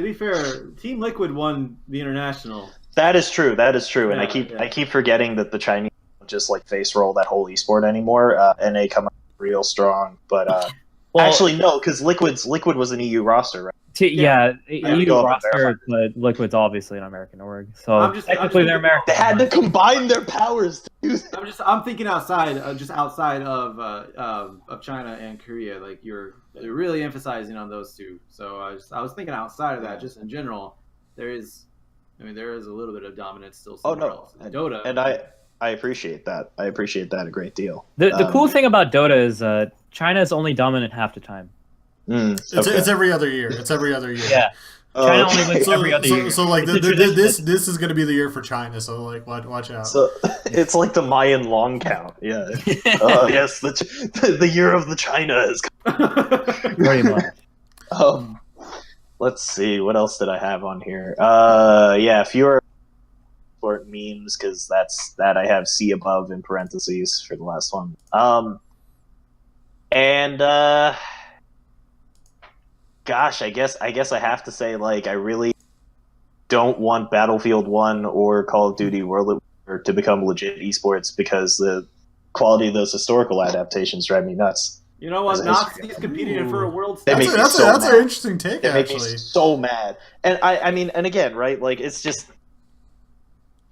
Team Liquid won the international. That is true. And Yeah, I keep forgetting that the Chinese just like face roll that whole esport anymore. NA come out real strong, but well, actually no, because Liquid was an EU roster, right? EU roster, but Liquid's obviously an American org, so technically they're American. They had to combine their powers to do that. I'm thinking outside of China and Korea. Like you're really emphasizing on those two. So I was thinking outside of that, just in general, there is. I mean, there is a little bit of dominance still Oh somewhere no, else. Dota, and I appreciate that. I appreciate that a great deal. The cool thing about Dota is China is only dominant half the time. It's every other year. It's every other year. Yeah. China only wins every other year. So like this is going to be the year for China. So like watch out. So it's like the Mayan long count. Yeah. Yes, the year of the China is. Pretty much. Let's see. What else did I have on here? Yeah, fewer sport memes because that I have C above in parentheses for the last one. And gosh, I guess I have to say, like, I really don't want Battlefield 1 or Call of Duty World at War to become legit esports because the quality of those historical adaptations drive me nuts. You know what? Nazis competing for a world stage. That's an interesting take, It makes me so mad. And I mean, and again, right? Like, it's just,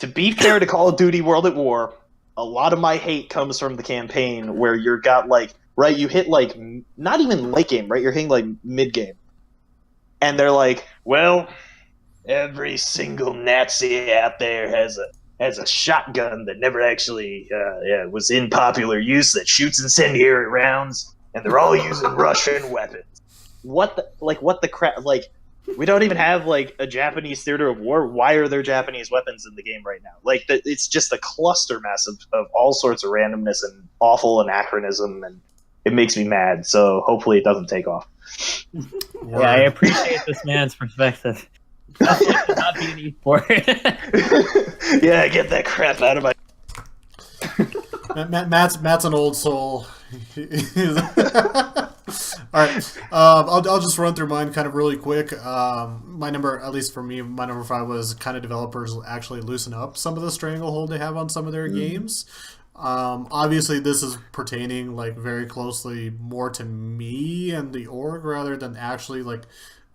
to be fair to Call of Duty World at War, a lot of my hate comes from the campaign where you're got, like, right, you hit, like, not even late game, right? You're hitting, like, mid game. And they're like, well, every single Nazi out there has a shotgun that never actually was in popular use that shoots incendiary rounds, and they're all using Russian weapons. What the crap? Like, we don't even have, like, a Japanese theater of war. Why are there Japanese weapons in the game right now? Like, it's just a cluster mess of all sorts of randomness and awful anachronism, and it makes me mad. So hopefully it doesn't take off. Yeah, I appreciate this man's perspective. That's like to not be an esport. Yeah, get that crap out of my. Matt's an old soul. All right, I'll just run through mine kind of really quick. My number, at least for me, my number 5 was kind of developers actually loosen up some of the stranglehold they have on some of their games. Obviously, this is pertaining like very closely more to me and the org rather than actually like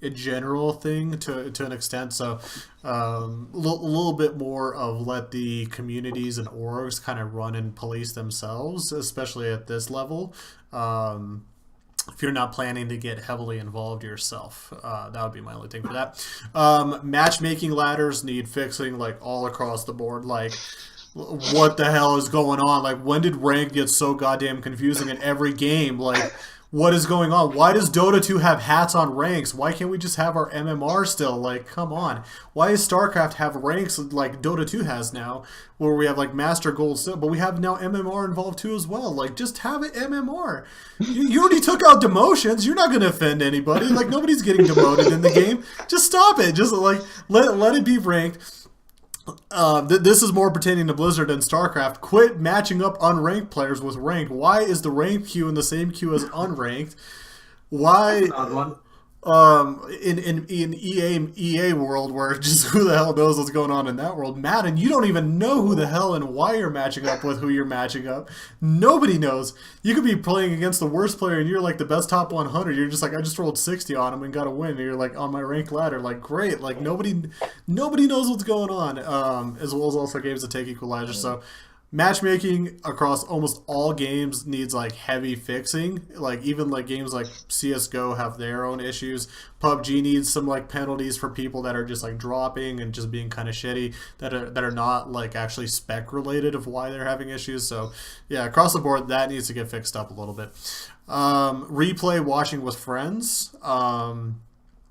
a general thing to an extent. So a little bit more of let the communities and orgs kind of run and police themselves, especially at this level. If you're not planning to get heavily involved yourself, that would be my only thing for that. Matchmaking ladders need fixing like all across the board. Like, what the hell is going on? Like, when did rank get so goddamn confusing in every game? Like, what is going on? Why does Dota 2 have hats on ranks? Why can't we just have our MMR still? Like, come on. Why does StarCraft have ranks like Dota 2 has now, where we have like Master Gold still, but we have now MMR involved too as well? Like, just have it MMR. You already took out demotions. You're not going to offend anybody. Like, nobody's getting demoted in the game. Just stop it. Just like let it be ranked. This is more pertaining to Blizzard and StarCraft. Quit matching up unranked players with ranked. Why is the ranked queue in the same queue as unranked? Why? In EA world, where just who the hell knows what's going on in that world? Madden, you don't even know who the hell and why you're matching up with who you're matching up. Nobody knows. You could be playing against the worst player and you're like the best top 100. You're just like, I just rolled 60 on him and got a win. And you're like on my rank ladder. Like, great. Like, nobody knows what's going on. As well as also games that take equalizer. So matchmaking across almost all games needs like heavy fixing. Like, even like games like CS:GO have their own issues. PUBG needs some like penalties for people that are just like dropping and just being kind of shitty, that are not like actually spec related of why they're having issues. So yeah, across the board that needs to get fixed up a little bit. Replay watching with friends.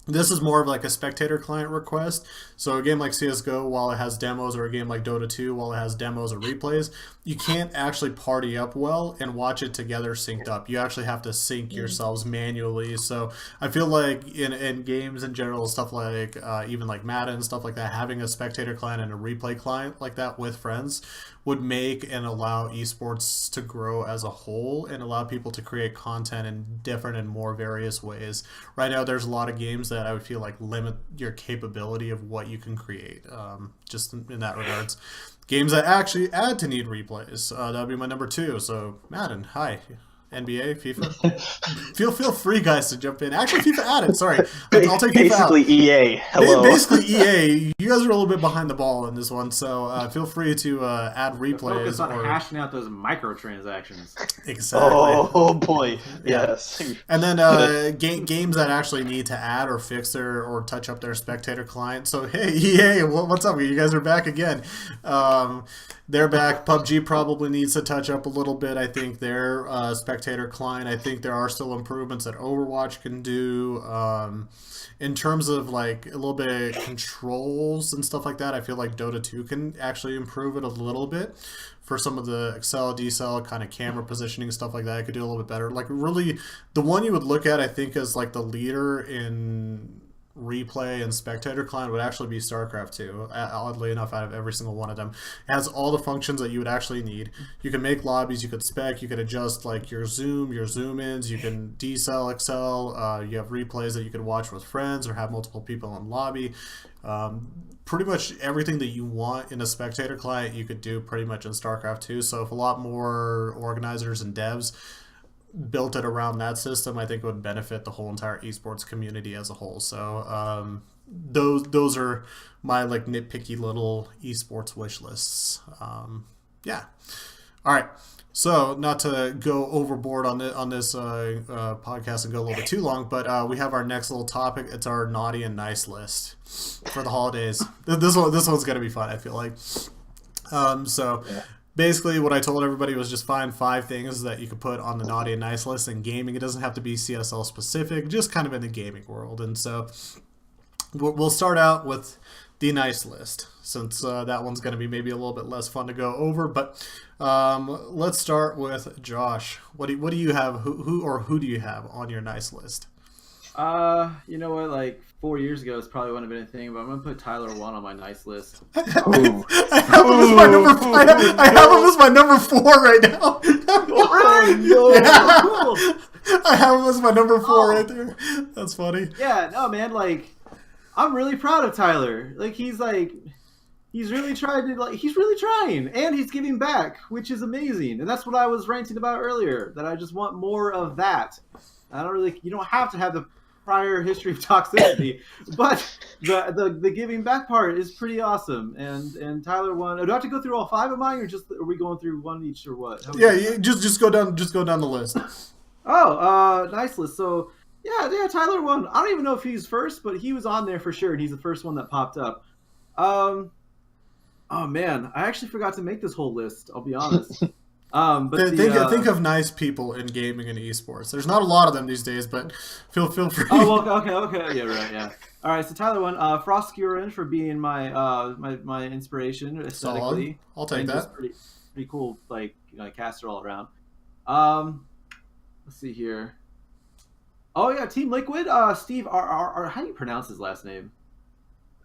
This is more of like a spectator client request. So a game like CSGO, while it has demos, or a game like Dota 2, while it has demos or replays, you can't actually party up well and watch it together synced up. You actually have to sync yourselves manually. So I feel like in games in general, stuff like even like Madden, stuff like that, having a spectator client and a replay client like that with friends would make and allow esports to grow as a whole and allow people to create content in different and more various ways. Right now, there's a lot of games that I would feel like limit your capability of what you can create, just in that regards. Games that actually add to need replays, that would be my number 2. So Madden, hi. NBA, FIFA. feel free, guys, to jump in. Actually, FIFA added. Sorry, I'll take FIFA out. Basically, EA. Hello. Basically, EA. You guys are a little bit behind the ball in this one, so feel free to add replays. Focus on hashing out those microtransactions. Exactly. Oh boy, yes. And then games that actually need to add or fix or touch up their spectator client. So hey, EA, what's up? You guys are back again. They're back. PUBG probably needs to touch up a little bit. I think their spectator client. I think there are still improvements that Overwatch can do. In terms of like a little bit of controls and stuff like that, I feel like Dota 2 can actually improve it a little bit for some of the accel, decel, kind of camera positioning, stuff like that. It could do a little bit better. Like really, the one you would look at, I think, as like the leader in replay and spectator client would actually be StarCraft 2. Oddly enough, out of every single one of them, it has all the functions that you would actually need. You can make lobbies, you could spec, you could adjust like your zoom ins, you can decel, excel, you have replays that you could watch with friends or have multiple people in lobby. Pretty much everything that you want in a spectator client you could do pretty much in StarCraft 2. So if a lot more organizers and devs built it around that system, I think it would benefit the whole entire esports community as a whole. So those are my like nitpicky little esports wish lists. Yeah. All right. So not to go overboard on this podcast and go a little bit too long, but we have our next little topic. It's our naughty and nice list for the holidays. This one's gonna be fun, I feel like. Basically, what I told everybody was just find 5 things that you could put on the naughty and nice list in gaming. It doesn't have to be CSL specific, just kind of in the gaming world. And so we'll start out with the nice list, since that one's going to be maybe a little bit less fun to go over. But let's start with Josh. What do you have? Who do you have on your nice list? You know what? Like 4 years ago, this probably wouldn't have been a thing, but I'm gonna put Tyler 1 on my nice list. I have him as my number 4 right now. I have him as my number 4 right there. That's funny. Yeah, no, man. Like, I'm really proud of Tyler. Like, he's really trying, and he's giving back, which is amazing. And that's what I was ranting about earlier. That I just want more of that. You don't have to have the prior history of toxicity, but the giving back part is pretty awesome. And Tyler 1. Do I have to go through all 5 of mine, or are we going through one each, or what? Just go down the list. Nice list. So yeah, Tyler 1. I don't even know if he's first, but he was on there for sure, and he's the first one that popped up. Oh man, I actually forgot to make this whole list. I'll be honest. But think of nice people in gaming and esports. There's not a lot of them these days, but feel free. Oh, okay. Yeah, right. Yeah. All right. So Tyler 1, Frost Orange for being my inspiration aesthetically. Solid. I'll take that. Pretty cool, like caster all around. Let's see here. Oh yeah, Team Liquid. Steve, how do you pronounce his last name?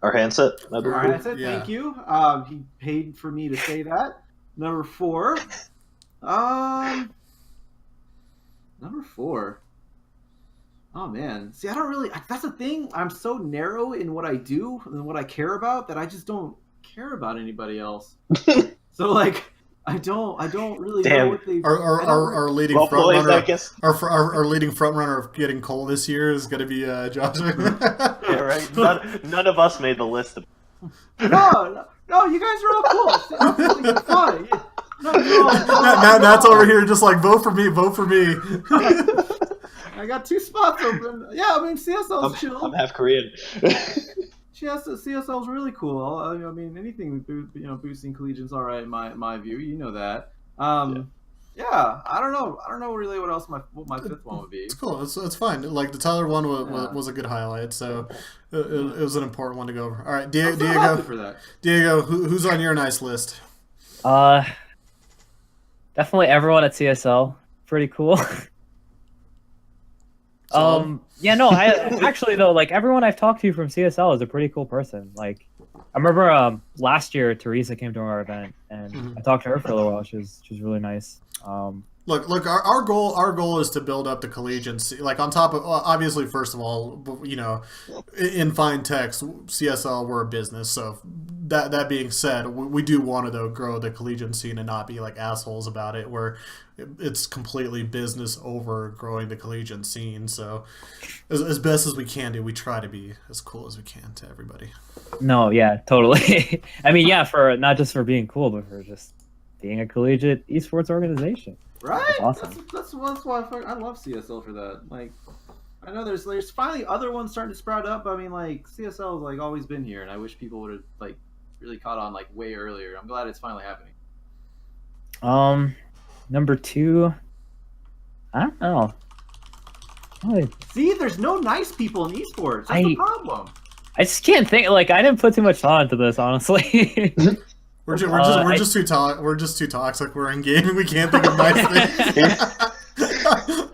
Arhansett. Arhansett. Yeah. Thank you. He paid for me to say that. Number 4. Number 4. Oh man, see, I don't really. That's the thing. I'm so narrow in what I do and what I care about that I just don't care about anybody else. So like, I don't really know what they. Our leading frontrunner. Our leading frontrunner of getting coal this year is going to be Josh. Yeah, right. None of us made the list. No, you guys are all cool. I'm fine. No, Nat's over here just like, vote for me. I got 2 spots open. Yeah, I mean, CSL's chill. I'm half Korean. CSL's really cool. I mean, anything boosting collegiate's all right in my view. You know that. Yeah, I don't know really what else my 5th one would be. It's cool. It's fine. Like the Tyler one was a good highlight, so it was an important one to go over. All right, Diego. For that. Diego, who's on your nice list? Definitely everyone at CSL. Pretty cool. Yeah, no, I actually though, like everyone I've talked to from CSL is a pretty cool person. Like I remember last year Teresa came to our event, and I talked to her for a little while. She was really nice. Look. Our goal is to build up the collegiate scene. Like on top of obviously, first of all, in fine text, CSL we're a business. So that being said, we do want to though grow the collegiate scene and not be like assholes about it, where it's completely business over growing the collegiate scene. So as best as we can do, we try to be as cool as we can to everybody. No, yeah, totally. I mean, yeah, for not just for being cool, but for just being a collegiate esports organization. Right? That's awesome. That's why I love CSL for that. Like, I know there's finally other ones starting to sprout up. I mean, like CSL has like always been here, and I wish people would have like really caught on like way earlier. I'm glad it's finally happening. Number 2, I don't know. See, there's no nice people in esports. That's the problem. I just can't think. Like, I didn't put too much thought into this, honestly. We're just too toxic. We're in gaming. We can't think of nice things.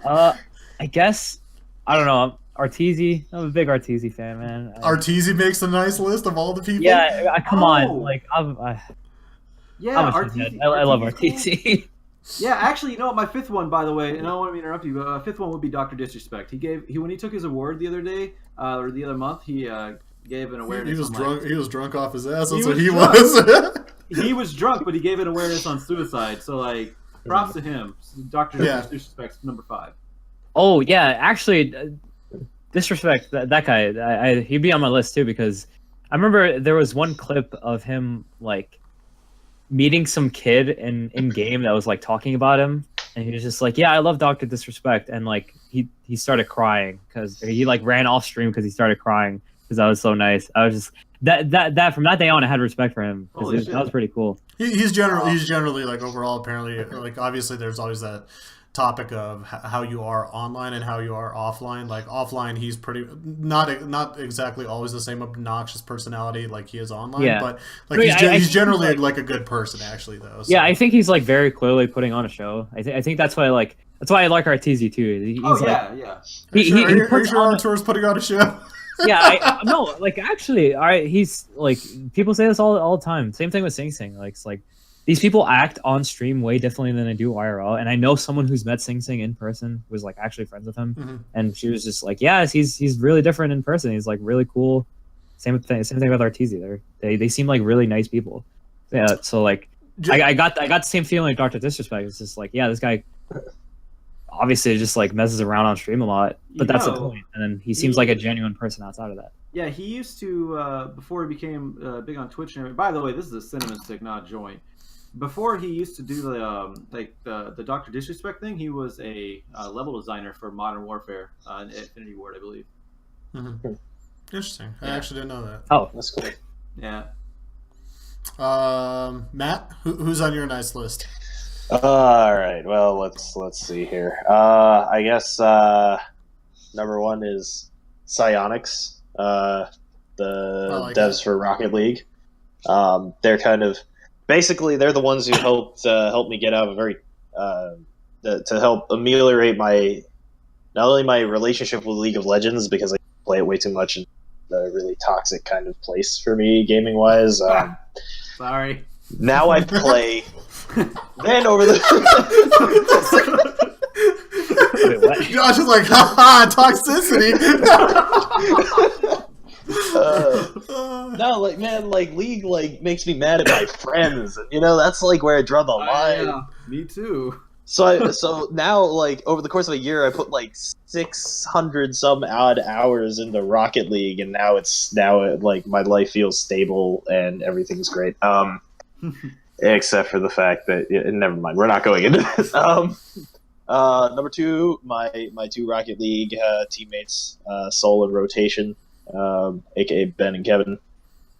I guess I don't know. Arteezy. I'm a big Arteezy fan, man. Arteezy makes a nice list of all the people. Yeah, come on. Like, yeah, Arteezy. I love Arteezy. Yeah, actually, you know what? My 5th one, by the way, and I don't want to interrupt you, but my 5th one would be Dr. Disrespect. When he took his award the other day, or the other month, he gave an awareness. He was drunk. He was drunk off his ass. That's what he was. He was drunk, but he gave an awareness on suicide. So, like, props to him. Dr. Disrespect's number 5. Oh yeah, actually, Disrespect. That guy. He'd be on my list too, because I remember there was one clip of him like meeting some kid in game that was like talking about him, and he was just like, "Yeah, I love Dr. Disrespect," and like he started crying because he like ran off stream because he started crying because that was so nice. I was just that from that day on, I had respect for him because that was pretty cool. He's generally like overall apparently like obviously there's always that topic of how you are online and how you are offline. Like offline, he's pretty not exactly always the same obnoxious personality like he is online. Yeah. But like he's generally like a good person actually though. So. Yeah, I think he's like very clearly putting on a show. I think that's why I like Arteezy too. He's yeah. Are you sure Artur's putting on a show? Yeah, no, like actually, he's like people say this all the time. Same thing with Sing Sing. Like it's like these people act on stream way differently than they do IRL. And I know someone who's met Sing Sing in person, was like actually friends with him, and she was just like, "Yeah, he's really different in person. He's like really cool." Same thing with Arteezy. They seem like really nice people. Yeah, so like I got the same feeling like Dr. Disrespect. It's just like, yeah, this guy obviously just like messes around on stream a lot, but that's the point. And then he seems like a genuine person outside of that. Yeah, he used to before he became big on Twitch and everything. By the way, this is a cinnamon stick, not a joint. Before he used to do the Dr. Disrespect thing, he was a level designer for Modern Warfare in Infinity Ward, I believe. Interesting. I actually didn't know that. Oh, that's cool. Yeah. Matt, who's on your nice list? All right. Well, let's see here. I guess number 1 is Psyonix, the devs for Rocket League. They're kind of basically they're the ones who helped me get out of a very to help ameliorate not only my relationship with League of Legends, because I play it way too much and a really toxic kind of place for me gaming wise. Sorry. Now I play. Then over the wait, what? Josh is like, haha, toxicity. No, like man, like League like makes me mad at my friends. You know, that's like where I draw the line. Yeah, me too. So now, like over the course of a year, I put like 600 some odd hours into Rocket League, and now like my life feels stable and everything's great. Except for the fact that never mind, we're not going into this. Number 2, my 2 Rocket League teammates, Soul and Rotation, aka Ben and Kevin.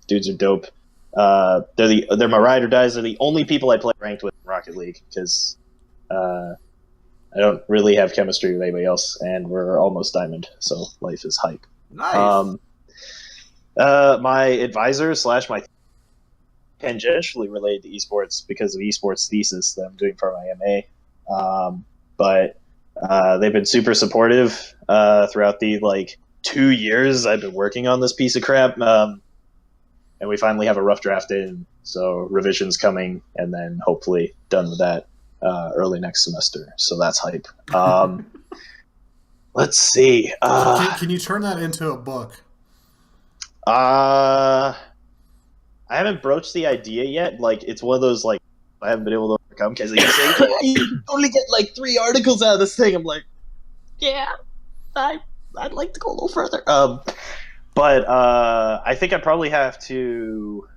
Dudes are dope. They're my ride or dies. They're the only people I play ranked with in Rocket League because I don't really have chemistry with anybody else, and we're almost diamond, so life is hype. Nice. My advisor / my tangentially related to esports because of esports thesis that I'm doing for my MA. But they've been super supportive throughout the 2 years I've been working on this piece of crap. and we finally have a rough draft in. So revisions coming, and then hopefully done with that early next semester. So that's hype. Let's see. Can you turn that into a book? I haven't broached the idea yet. Like, it's one of those, like, I haven't been able to overcome because you say you only get like 3 articles out of this thing. I'm like, yeah, I'd like to go a little further. But I think I probably have to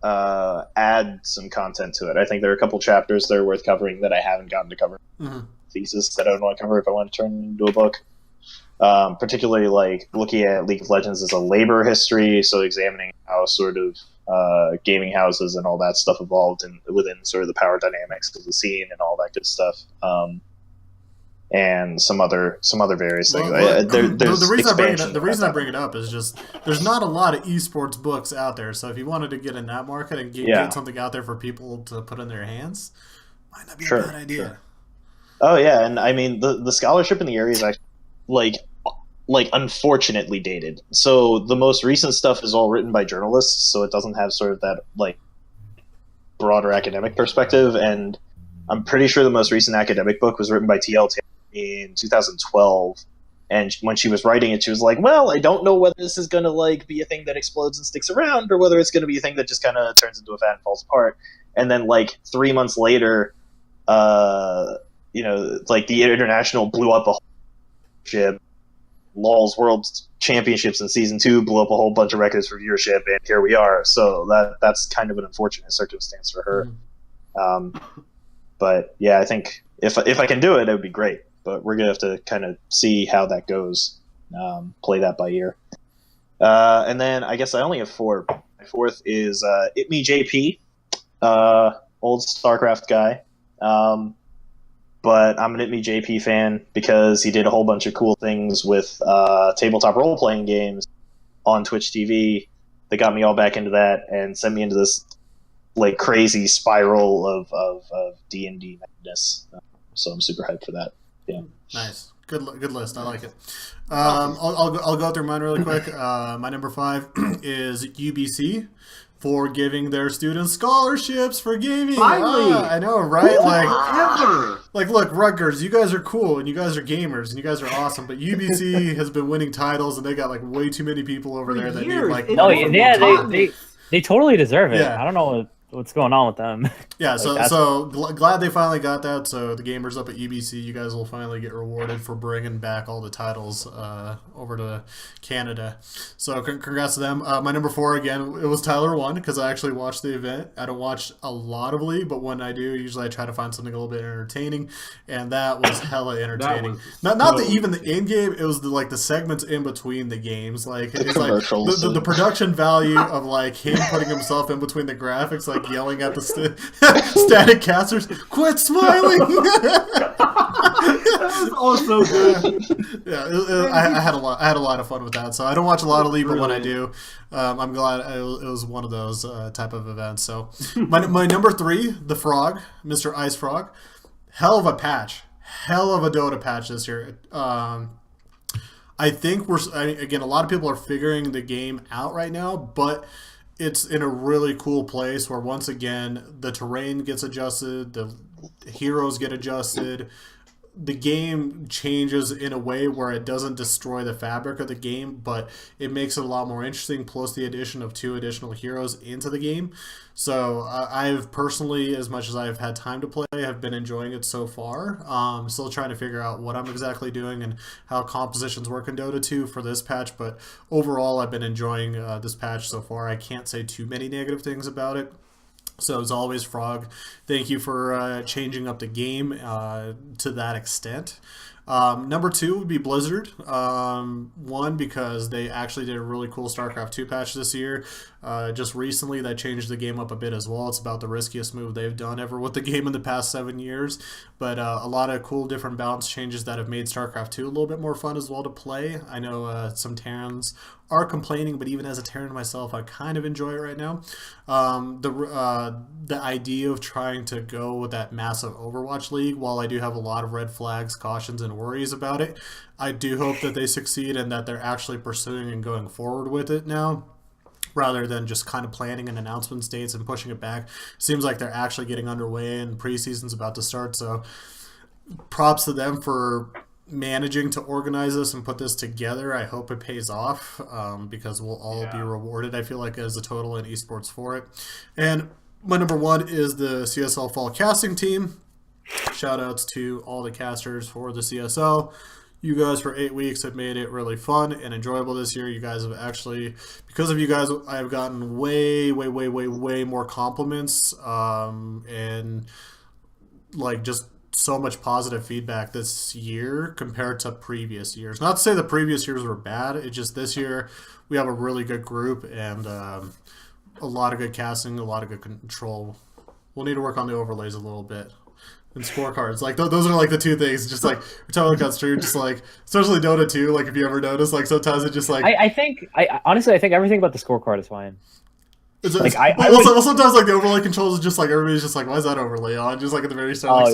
add some content to it. I think there are a couple chapters that are worth covering that I haven't gotten to cover. Thesis that I would want to cover if I want to turn it into a book. Particularly like looking at League of Legends as a labor history, so examining how sort of gaming houses and all that stuff evolved within sort of the power dynamics of the scene and all that good stuff. And some other various things. The reason I bring it up is just there's not a lot of esports books out there. So if you wanted to get in that market and get something out there for people to put in their hands, might not be a bad idea. Sure. Oh yeah, and I mean the scholarship in the area is actually like unfortunately dated. So the most recent stuff is all written by journalists, so it doesn't have sort of that like broader academic perspective. And I'm pretty sure the most recent academic book was written by T.L. Taylor in 2012. And when she was writing it, she was like, well, I don't know whether this is going to like be a thing that explodes and sticks around or whether it's going to be a thing that just kind of turns into a fad and falls apart. And then like 3 months later, like the International blew up a whole ship. LoL's World Championships in Season 2 blew up a whole bunch of records for viewership, and here we are. So that's kind of an unfortunate circumstance for her. But yeah, I think if I can do it, it would be great. But we're going to have to kind of see how that goes, play that by ear. And then I guess I only have 4. My 4th is Ep12, old StarCraft guy. But I'm an Ep12 fan because he did a whole bunch of cool things with tabletop role-playing games on Twitch TV that got me all back into that and sent me into this like crazy spiral of D&D madness. So I'm super hyped for that. Yeah. Nice. Good list. I like it. I'll go through mine really quick. My number 5 is UBC for giving their students scholarships for gaming. Finally! I know, right? Like, look, Rutgers, you guys are cool, and you guys are gamers, and you guys are awesome, but UBC has been winning titles, and they got, like, way too many people over there that need, like... No, yeah, they totally deserve it. Yeah. I don't know what's going on with them. Yeah, so glad they finally got that. So the gamers up at UBC, you guys will finally get rewarded for bringing back all the titles over to Canada. So congrats to them. My number 4, again, it was Tyler 1 because I actually watched the event. I don't watch a lot of League, but when I do, usually I try to find something a little bit entertaining, and that was hella entertaining. Not even the in game; it was the segments in between the games. Like it's like the production value of like him putting himself in between the graphics, like yelling at the static casters, quit smiling. That was also good. Yeah, I had a lot of fun with that. So I don't watch a lot of League, but when I do, I'm glad it was one of those type of events. So my number 3, the Frog, Mr. Ice Frog, hell of a Dota patch this year. I think again, a lot of people are figuring the game out right now, but it's in a really cool place where once again the terrain gets adjusted, the heroes get adjusted, the game changes in a way where it doesn't destroy the fabric of the game, but it makes it a lot more interesting, plus the addition of 2 additional heroes into the game. So I've personally, as much as I've had time to play, have been enjoying it so far. Still trying to figure out what I'm exactly doing and how compositions work in Dota 2 for this patch, but overall I've been enjoying this patch so far. I can't say too many negative things about it. So as always, Frog, thank you for changing up the game to that extent. Number 2 would be Blizzard. 1, because they actually did a really cool StarCraft 2 patch this year. Just recently, that changed the game up a bit as well. It's about the riskiest move they've done ever with the game in the past 7 years. But a lot of cool different balance changes that have made StarCraft 2 a little bit more fun as well to play. I know some Terrans are complaining, but even as a Terran myself, I kind of enjoy it right now. The idea of trying to go with that massive Overwatch League, while I do have a lot of red flags, cautions, and worries about it, I do hope that they succeed and that they're actually pursuing and going forward with it now. rather than just kind of planning an announcement dates and pushing it back. Seems like they're actually getting underway and preseason's about to start. So props to them for managing to organize this and put this together. I hope it pays off because we'll all be rewarded, I feel like, as a total in esports for it. And my number one is the CSL Fall casting team. Shout outs to all the casters for the CSL. You guys for 8 weeks have made it really fun and enjoyable this year. You guys have actually, because of you guys, I've gotten way more compliments and like just so much positive feedback this year compared to previous years. Not to say the previous years were bad. It's just this year we have a really good group and a lot of good casting, a lot of good control. We'll need to work on the overlays a little bit. And scorecards, like those are like the two things. Just like we're talking about stream, just like especially Dota 2. Like if you ever notice, like sometimes it just like I honestly think everything about the scorecard is fine. Like well, sometimes like the overlay controls is just like everybody's just like, why is that overlay on? Just like at the very start.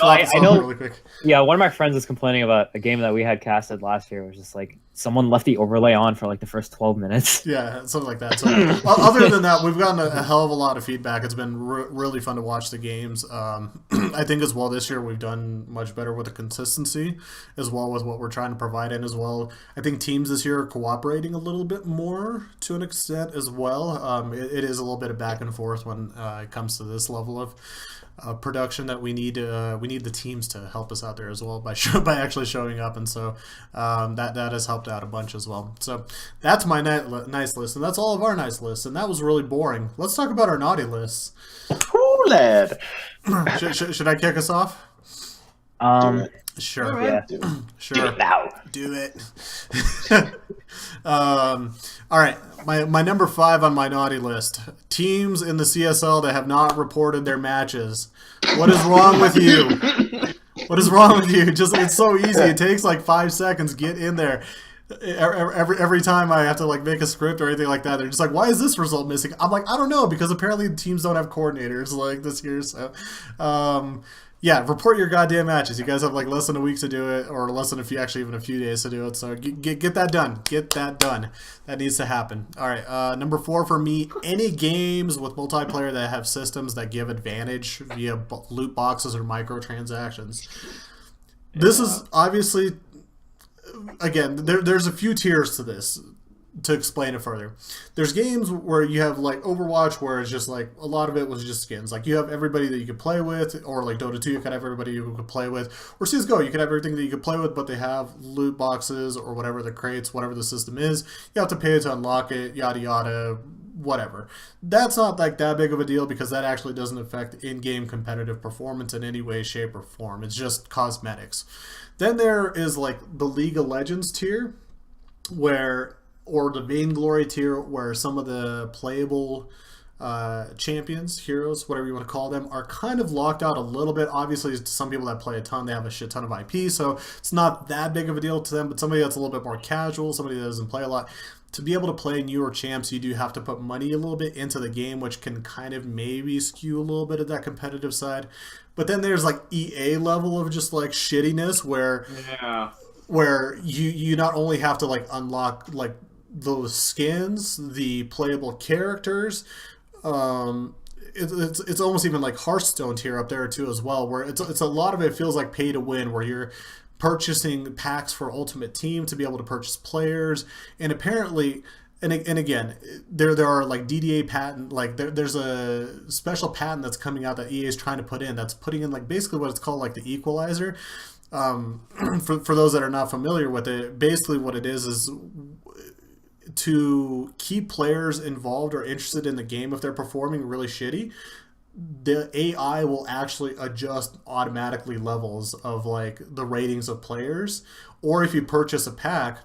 Like, I know. Really quick. Yeah, one of my friends was complaining about a game that we had casted last year. It was just like someone left the overlay on for like the first 12 minutes. Yeah, something like that. So other than that, we've gotten a hell of a lot of feedback. It's been really fun to watch the games. I think as well this year we've done much better with the consistency as well with what we're trying to provide in as well. I think teams this year are cooperating a little bit more to an extent as well. It is a little bit of back and forth when it comes to this level of production that we need the teams to help us out there as well by actually showing up, and so that has helped out a bunch as well. So that's my nice list, and that's all of our nice lists, and that was really boring. Let's talk about our naughty lists. Ooh, lad. Should I kick us off? Sure. Yeah. Sure. Do it now. Do it. All right. My number 5 on my naughty list. Teams in the CSL that have not reported their matches. What is wrong with you? What is wrong with you? Just it's so easy. It takes like 5 seconds. Get in there. Every time I have to like make a script or anything like that, they're just like, why is this result missing? I'm like, I don't know, because apparently the teams don't have coordinators like this year. So yeah, report your goddamn matches. You guys have like less than a week to do it, or less than even a few days to do it. So get that done. Get that done. That needs to happen. All right. Number 4 for me: any games with multiplayer that have systems that give advantage via loot boxes or microtransactions. This is obviously, again, there's a few tiers to this. To explain it further, there's games where you have like Overwatch, where it's just like a lot of it was just skins. Like you have everybody that you could play with, or like Dota 2, you could have everybody you could play with, or CS:GO, you could have everything that you could play with, but they have loot boxes or whatever the crates, whatever the system is. You have to pay to unlock it, yada yada, whatever. That's not like that big of a deal because that actually doesn't affect in-game competitive performance in any way, shape, or form. It's just cosmetics. Then there is like the League of Legends tier, or the Vainglory tier, where some of the playable champions, heroes, whatever you want to call them, are kind of locked out a little bit. Obviously, to some people that play a ton, they have a shit ton of IP, so it's not that big of a deal to them, but somebody that's a little bit more casual, somebody that doesn't play a lot, to be able to play newer champs, you do have to put money a little bit into the game, which can kind of maybe skew a little bit of that competitive side. But then there's like EA level of just like shittiness where you not only have to like unlock like those skins, the playable characters, it's almost even like Hearthstone tier up there too as well, where it's a lot of it feels like pay to win, where you're purchasing packs for Ultimate Team to be able to purchase players, and apparently, and again, there are like DDA patent, like there's a special patent that's coming out that EA is trying to put in, that's putting in like basically what it's called like the equalizer. For those that are not familiar with it, basically what it is to keep players involved or interested in the game. If they're performing really shitty, the AI will actually adjust automatically levels of like the ratings of players. Or if you purchase a pack,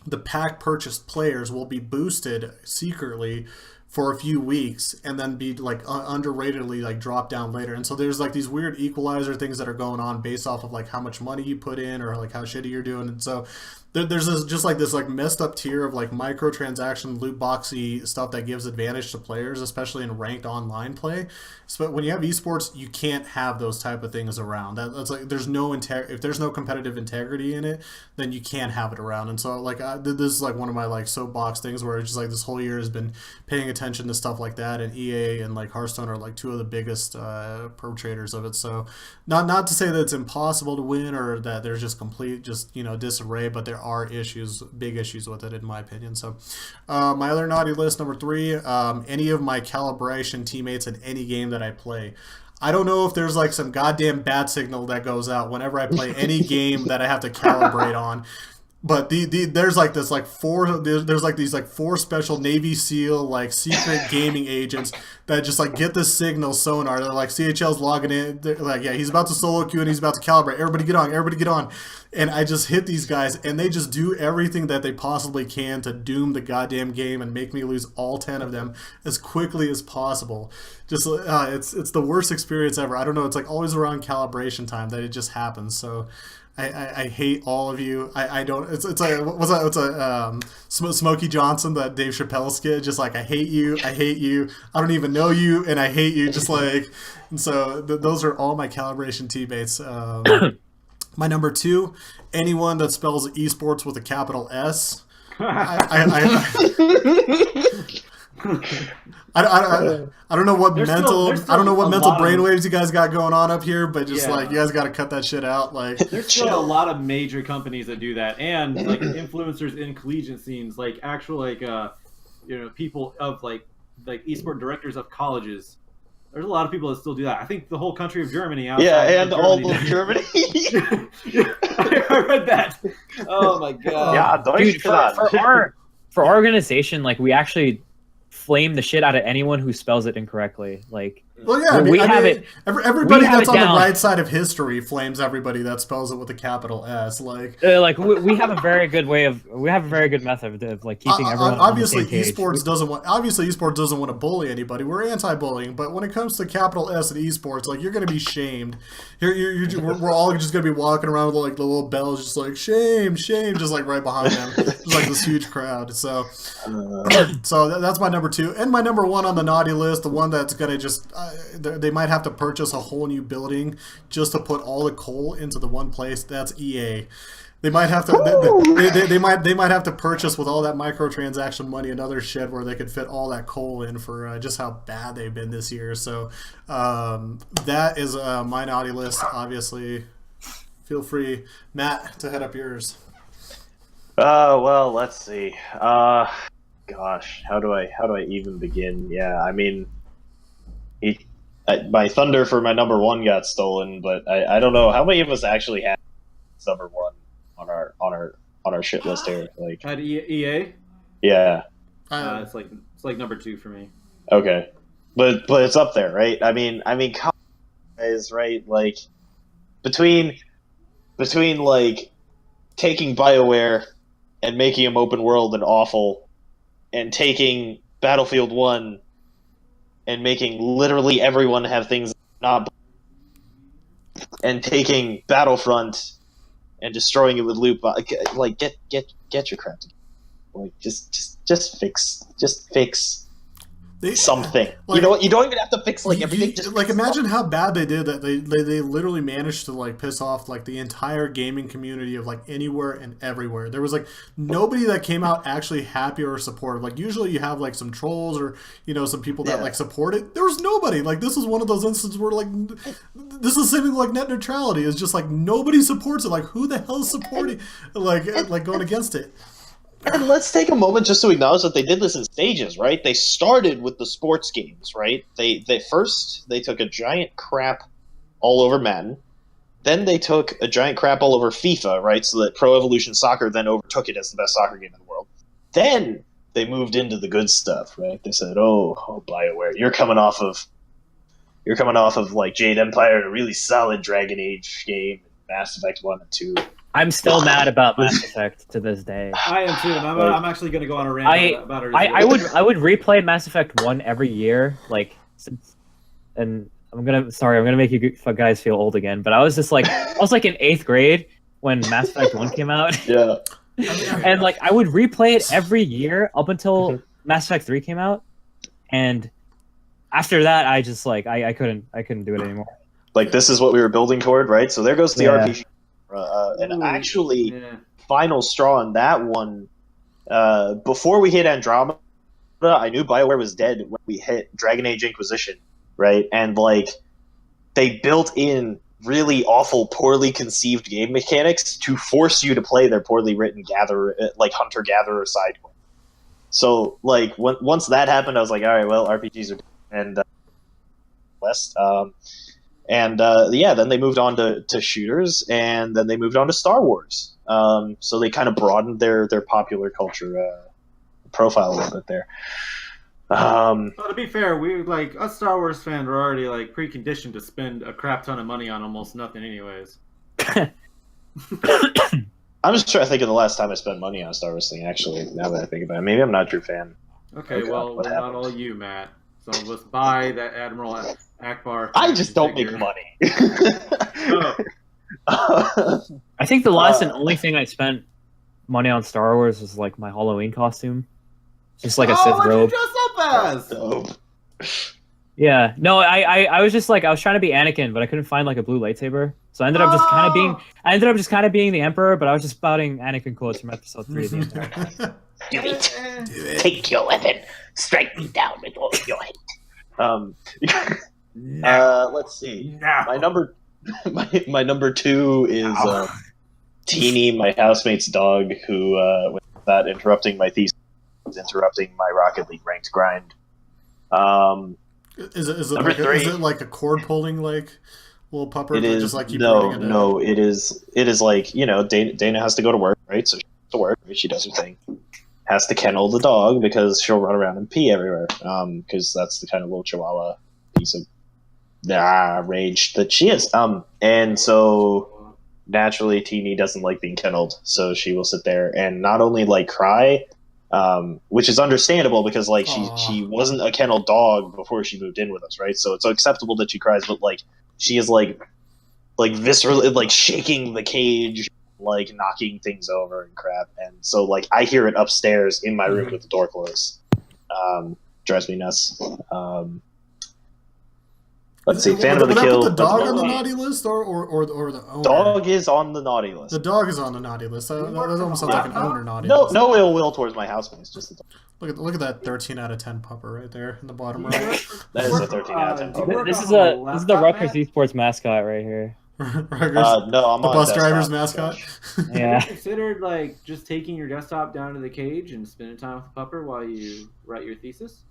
the pack purchased players will be boosted secretly for a few weeks and then be like underratedly like drop down later. And so there's like these weird equalizer things that are going on based off of like how much money you put in or like how shitty you're doing. And so there's just like this like messed up tier of like microtransaction loot boxy stuff that gives advantage to players, especially in ranked online play. So when you have esports, you can't have those type of things around. That's like there's no if there's no competitive integrity in it, then you can't have it around. And so like this is like one of my like soapbox things where it's just like this whole year has been paying attention to stuff like that, and EA and like Hearthstone are like two of the biggest perpetrators of it. So not to say that it's impossible to win or that there's just complete disarray, but there are big issues with it in my opinion. So my other naughty list, number 3, any of my calibration teammates in any game that I play. I don't know if there's like some goddamn bat signal that goes out whenever I play any game that I have to calibrate on. But there's like this like there's like these like 4 special Navy SEAL like secret gaming agents that just like get the signal sonar. They're like, CHL's logging in. They're like, yeah, he's about to solo queue and he's about to calibrate. Everybody get on. And I just hit these guys and they just do everything that they possibly can to doom the goddamn game and make me lose all 10 of them as quickly as possible. Just it's the worst experience ever. I don't know. It's like always around calibration time that it just happens. So I hate all of you. I don't. It's a Smokey Johnson, that Dave Chappelle skit. Just like I hate you. I don't even know you, and I hate you. Just like, and so those are all my calibration teammates. My number 2, anyone that spells esports with a capital S. I don't know what mental brainwaves you guys got going on up here, but just like you guys got to cut that shit out. Like there's still a lot of major companies that do that, and like influencers in collegiate scenes, like actual like people of like esport directors of colleges. There's a lot of people that still do that. I think the whole country of Germany. And all of Germany. I read that. Oh my god. Yeah, dude, for our organization, like we actually flame the shit out of anyone who spells it incorrectly. Like, well, yeah, everybody that's on the right side of history flames everybody that spells it with a capital S. Like we have a very good method of like keeping everyone. Obviously, on the same page. esports doesn't want to bully anybody. We're anti-bullying, but when it comes to capital S and esports, like you're going to be shamed. We're all just going to be walking around with like the little bells, just like shame, just like right behind them, just like this huge crowd. So that's my number 2, and my number 1 on the naughty list, the one that's going to just. They might have to purchase a whole new building just to put all the coal into the one place. That's EA. They might have to. They might have to purchase with all that microtransaction money another shed where they could fit all that coal in for just how bad they've been this year. So that is my naughty list. Obviously, feel free, Matt, to head up yours. Well, let's see. Gosh, how do I even begin? Yeah, I mean. My thunder for my number 1 got stolen, but I don't know how many of us actually have number 1 on our shit list here. Like had EA? Yeah. It's like number 2 for me. Okay, but it's up there, right? I mean, guys, right? Like between like taking BioWare and making them open world and awful, and taking Battlefield 1. And making literally everyone have things not, and taking Battlefront and destroying it with loot, like get your crap together. Like just fix something. Like, you don't even have to fix like everything. Just like imagine how bad they did that. They literally managed to like piss off like the entire gaming community of like anywhere and everywhere. There was like nobody that came out actually happy or supportive. Like usually you have like some trolls or some people that like support it. There was nobody. Like this was one of those instances where like this is something like net neutrality is just like nobody supports it. Like who the hell is supporting like going against it? And let's take a moment just to acknowledge that they did this in stages, right? They started with the sports games, right? They first took a giant crap all over Madden. Then they took a giant crap all over FIFA, right? So that Pro Evolution Soccer then overtook it as the best soccer game in the world. Then they moved into the good stuff, right? They said, "Oh, BioWare, you're coming off of like Jade Empire, a really solid Dragon Age game, Mass Effect 1 and 2. I'm still mad about Mass Effect to this day. I am too, and I'm actually going to go on a rant about it. I would replay Mass Effect 1 every year, like, and I'm gonna make you guys feel old again, but I was in 8th grade when Mass Effect 1 came out. Yeah. And like I would replay it every year up until Mass Effect 3 came out, and after that I just I couldn't do it anymore. Like, this is what we were building toward, right? So there goes the RPG. And actually, final straw on that one, before we hit Andromeda, I knew BioWare was dead when we hit Dragon Age Inquisition, right? And like, they built in really awful, poorly conceived game mechanics to force you to play their poorly written hunter-gatherer side quest. So like, once that happened, I was like, all right, well, RPGs are and West. Then they moved on to shooters, and then they moved on to Star Wars. So they kind of broadened their popular culture profile a little bit there. Well, to be fair, we us Star Wars fans were already preconditioned to spend a crap ton of money on almost nothing, anyways. I'm just trying to think of the last time I spent money on a Star Wars thing. Actually, now that I think about it, maybe I'm not a true fan. Okay, well, we're not all you, Matt. Some of us buy that Admiral Akbar. I just don't make money. I think the last and only thing I spent money on Star Wars was my Halloween costume. Just a Sith robe. What you dress up as? Yeah, no, I was just I was trying to be Anakin, but I couldn't find a blue lightsaber, so I ended up just kind of being the Emperor, but I was just spouting Anakin quotes from Episode 3 the entire time. Do it. Take your weapon. Strike me down with all your hate. Let's see. No. My number 2 is Teeny, my housemate's dog, who, without interrupting my thesis, was interrupting my Rocket League ranked grind. Is it like a cord pulling little pupper? It is. Just keep no. It is Dana has to go to work, right? So she has to work. Right? She does her thing. Has to kennel the dog because she'll run around and pee everywhere. Because that's the kind of little Chihuahua piece of rage that she is. And so naturally, Teeny doesn't like being kennelled, so she will sit there and not only cry, which is understandable because she wasn't a kennel dog before she moved in with us, right? So it's acceptable that she cries, but she is viscerally shaking the cage, knocking things over and crap. And so I hear it upstairs in my room with the door closed. Drives me nuts. Let's see, Phantom of the Kill. Put the dog on the naughty list, or the owner? Dog is on the naughty list. The dog is on the naughty list. That almost sounds like an owner naughty list. list. No ill will towards my housemates, just the dog. Look at that 13 out of 10 pupper right there in the bottom right. That is a 13 out of 10 pupper. This is the Rutgers Esports mascot right here. No, I'm the on bus desktop. driver's mascot. Yeah. Have you considered just taking your desktop down to the cage and spending time with the pupper while you write your thesis?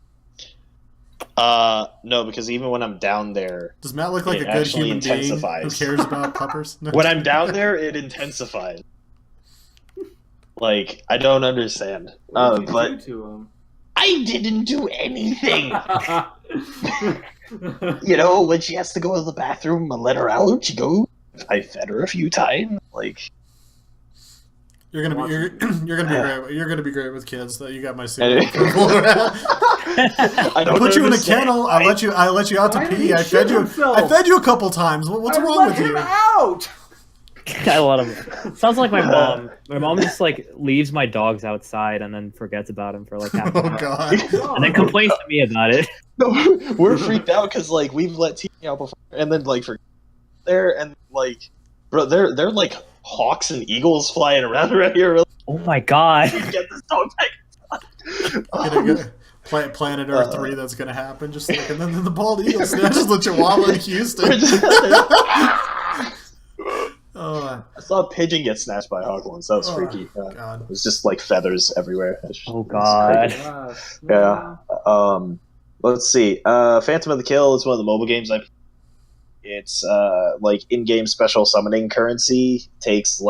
No, because even when I'm down there, does Matt look like a good human being who cares about puppers? No. When I'm down there, it intensifies. I don't understand. What did you but do to him? I didn't do anything. When she has to go to the bathroom and let her out, she goes. I fed her a few times. You're gonna be great with kids. That you got my seal. I put you in a kennel. I let you out to pee. I fed you a couple times. What's wrong with you? Out. I love him. Sounds like my mom. My mom just leaves my dogs outside and then forgets about him for half an hour. Oh god! And then complains to me about it. No, we're freaked out because we've let Teeny out before, and then for there and bro, they're hawks and eagles flying around here. Oh my god! Get this dog back. Planet Earth 3, that's gonna happen. Just and then the bald eagle snatches the Chihuahua in Houston. I saw a pigeon get snatched by a hawk once. That was freaky. God. It was just feathers everywhere. Oh god. Yeah. Let's see. Phantom of the Kill is one of the mobile games I. It's in-game special summoning currency takes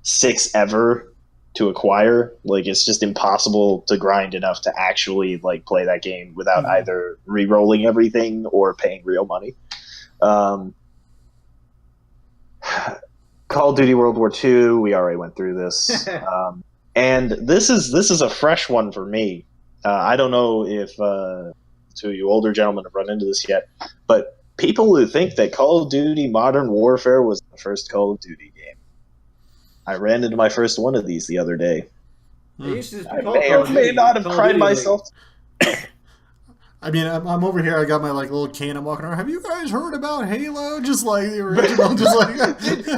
6 ever to acquire. It's just impossible to grind enough to actually play that game without either re-rolling everything or paying real money. Call of Duty World War II. We already went through this, and this is a fresh one for me. I don't know if two of you older gentlemen have run into this yet, but people who think that Call of Duty Modern Warfare was the first Call of Duty game. I ran into my first one of these the other day. It used to just be I called may Call or of may Duty. not have Call of cried Duty, like- myself. I mean, I'm over here. I got my like little cane. I'm walking around. Have you guys heard about Halo? Just like the original. Just like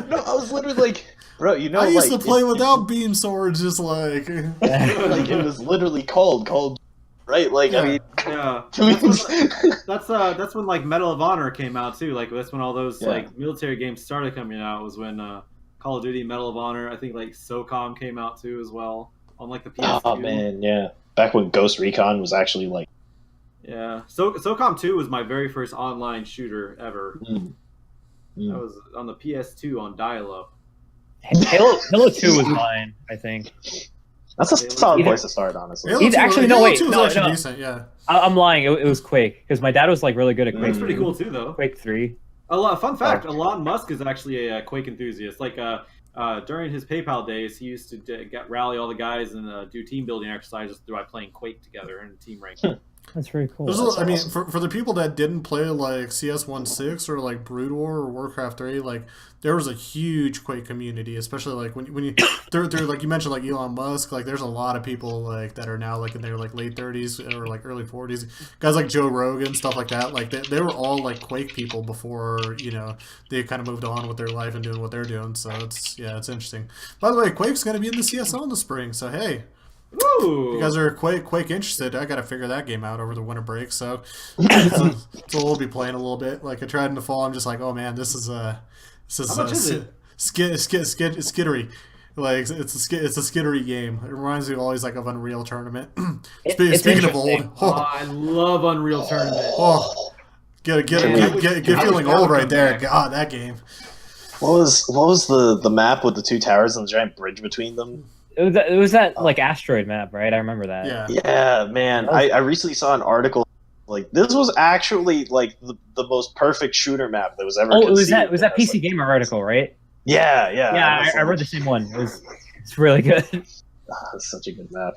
No, I was literally like, bro, you know, I used like, to play without beam swords. Just like like it was literally called, right? Like, I mean, Yeah, that's when like Medal of Honor came out too. Like that's when all those like military games started coming out. Was when Call of Duty Medal of Honor. I think like SOCOM came out too as well on like the PS2. Oh man, yeah. Back when Ghost Recon was actually like. Yeah, SOCOM 2 was my very first online shooter ever. That was on the PS2 on dial-up. Halo 2 was mine, I think. That's a solid place to start, honestly. Halo 2, actually, Halo no, wait, 2 was no, actually no. decent. Yeah, I'm lying. It was Quake because my dad was like really good at Quake. Quake's pretty cool too, though. Quake 3. Fun fact: Elon Musk is actually a Quake enthusiast. Like during his PayPal days, he used to rally all the guys and do team building exercises by playing Quake together and team ranking. That's very cool. I mean, for the people that didn't play like CS 1.6 or like Brood War or Warcraft 3, like there was a huge Quake community, especially like when you they're like you mentioned like Elon Musk, like there's a lot of people like that are now like in their like late 30s or like early 40s, guys like Joe Rogan, stuff like that. Like they were all like Quake people before they kind of moved on with their life and doing what they're doing. So it's interesting. By the way, Quake's gonna be in the CSL in the spring, so hey. Woo! You guys are Quake interested. I got to figure that game out over the winter break. So we'll be playing a little bit. Like I tried in the fall. I'm just like, oh man, this is How much is it? skittery. Like it's a skittery game. It reminds me always like of Unreal Tournament. It's Speaking of old, interesting. I love Unreal Tournament. get feeling old right there. God, that game. What was the map with the two towers and the giant bridge between them? It was that like asteroid map, right? I remember that. Yeah. Yeah, man. I recently saw an article like this was actually like the most perfect shooter map that was ever. Oh, it was conceived. that PC Gamer article, right? Yeah. I read the same one. It's really good. That's such a good map.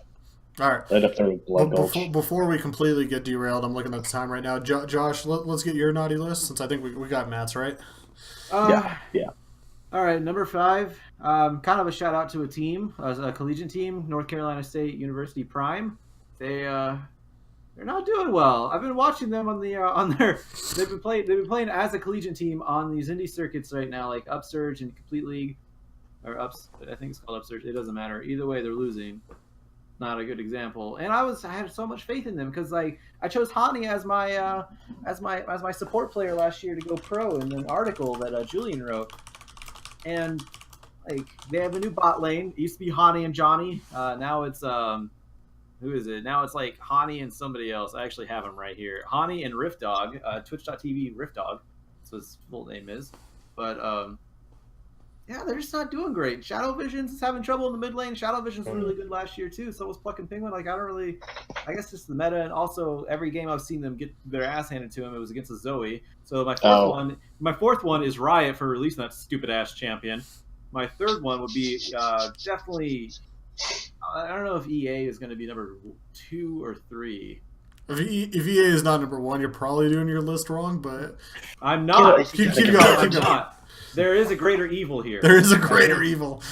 All right. Right up there with Blood Gulch. Before we completely get derailed, I'm looking at the time right now. Josh, let's get your naughty list since I think we got Matt's right. Yeah. All right, number 5. Kind of a shout out to a team, a collegiate team, North Carolina State University Prime. They're not doing well. I've been watching them on their. They've been playing as a collegiate team on these indie circuits right now, like Upsurge and Complete League, or I think it's called Upsurge. It doesn't matter. Either way, they're losing. Not a good example. And I had so much faith in them because like I chose Hani as my support player last year to go pro in an article that Julian wrote. And like they have a new bot lane. It used to be Hani and Johnny. Now it's who is it? Now it's like Hani and somebody else. I actually have him right here. Hani and Riftdog, Twitch.tv Riftdog. That's what his full name is. But yeah, they're just not doing great. Shadow Visions is having trouble in the mid lane. Shadow Visions was really good last year too. So was Plucking Penguin. Like I guess just the meta, and also every game I've seen them get their ass handed to them, it was against a Zoe. So my fourth one is Riot for releasing that stupid ass champion. My third one would be definitely. I don't know if EA is going to be number 2 or 3. If EA is not number 1, you're probably doing your list wrong. But I'm not. Keep going. There is a greater evil here. There is a greater evil.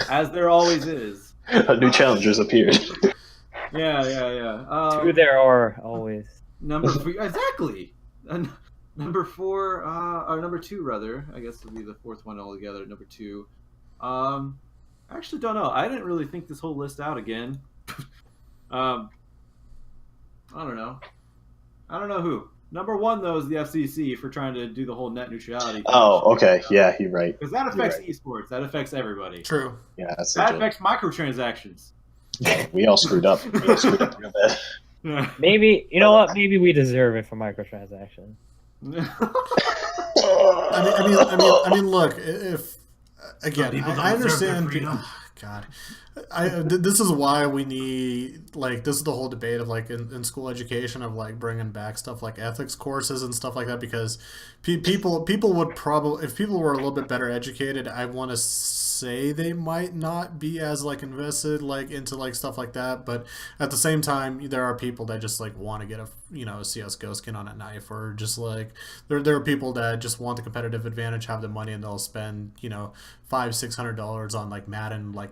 As there always is. A new challenger's appeared. Yeah. Two there are always. Number 3, exactly. Number 4, or number 2 rather. I guess would be the fourth one altogether. Number 2. I actually don't know. I didn't really think this whole list out again. I don't know who. Number 1 though is the FCC for trying to do the whole net neutrality. Oh, okay. Yeah, you're right. Because that affects esports. That affects everybody. True. Yeah, that's that affects microtransactions. We all screwed up. Real bad. Yeah. Maybe you know what? Maybe we deserve it for microtransactions. I mean, look. If again, I understand. God, this is why we need, like, this is the whole debate of, like, in school education of, like, bringing back stuff like ethics courses and stuff like that, because people would probably, if people were a little bit better educated, I want to say they might not be as, like, invested, like, into, like, stuff like that, but at the same time there are people that just, like, want to get a CS:GO skin on a knife, or just, like, there are people that just want the competitive advantage, have the money, and they'll spend $500-$600 on, like, Madden, like,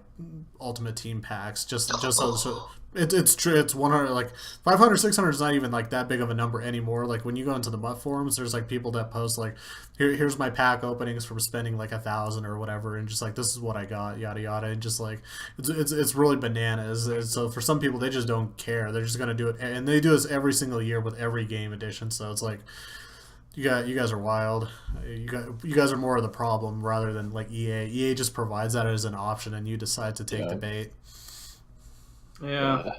Ultimate Team packs, just so it's true. It's 100, like 500-600 is not even, like, that big of a number anymore. Like, when you go into the MUT forums, there's, like, people that post, like, here's my pack openings from spending, like, 1,000 or whatever, and just, like, this is what I got, yada yada, and just, like, it's really bananas. And so for some people, they just don't care. They're just gonna do it, and they do this every single year with every game edition. So it's like, you guys are wild. You guys are more of the problem rather than, like, EA. EA just provides that as an option, and you decide to take the bait. Yeah.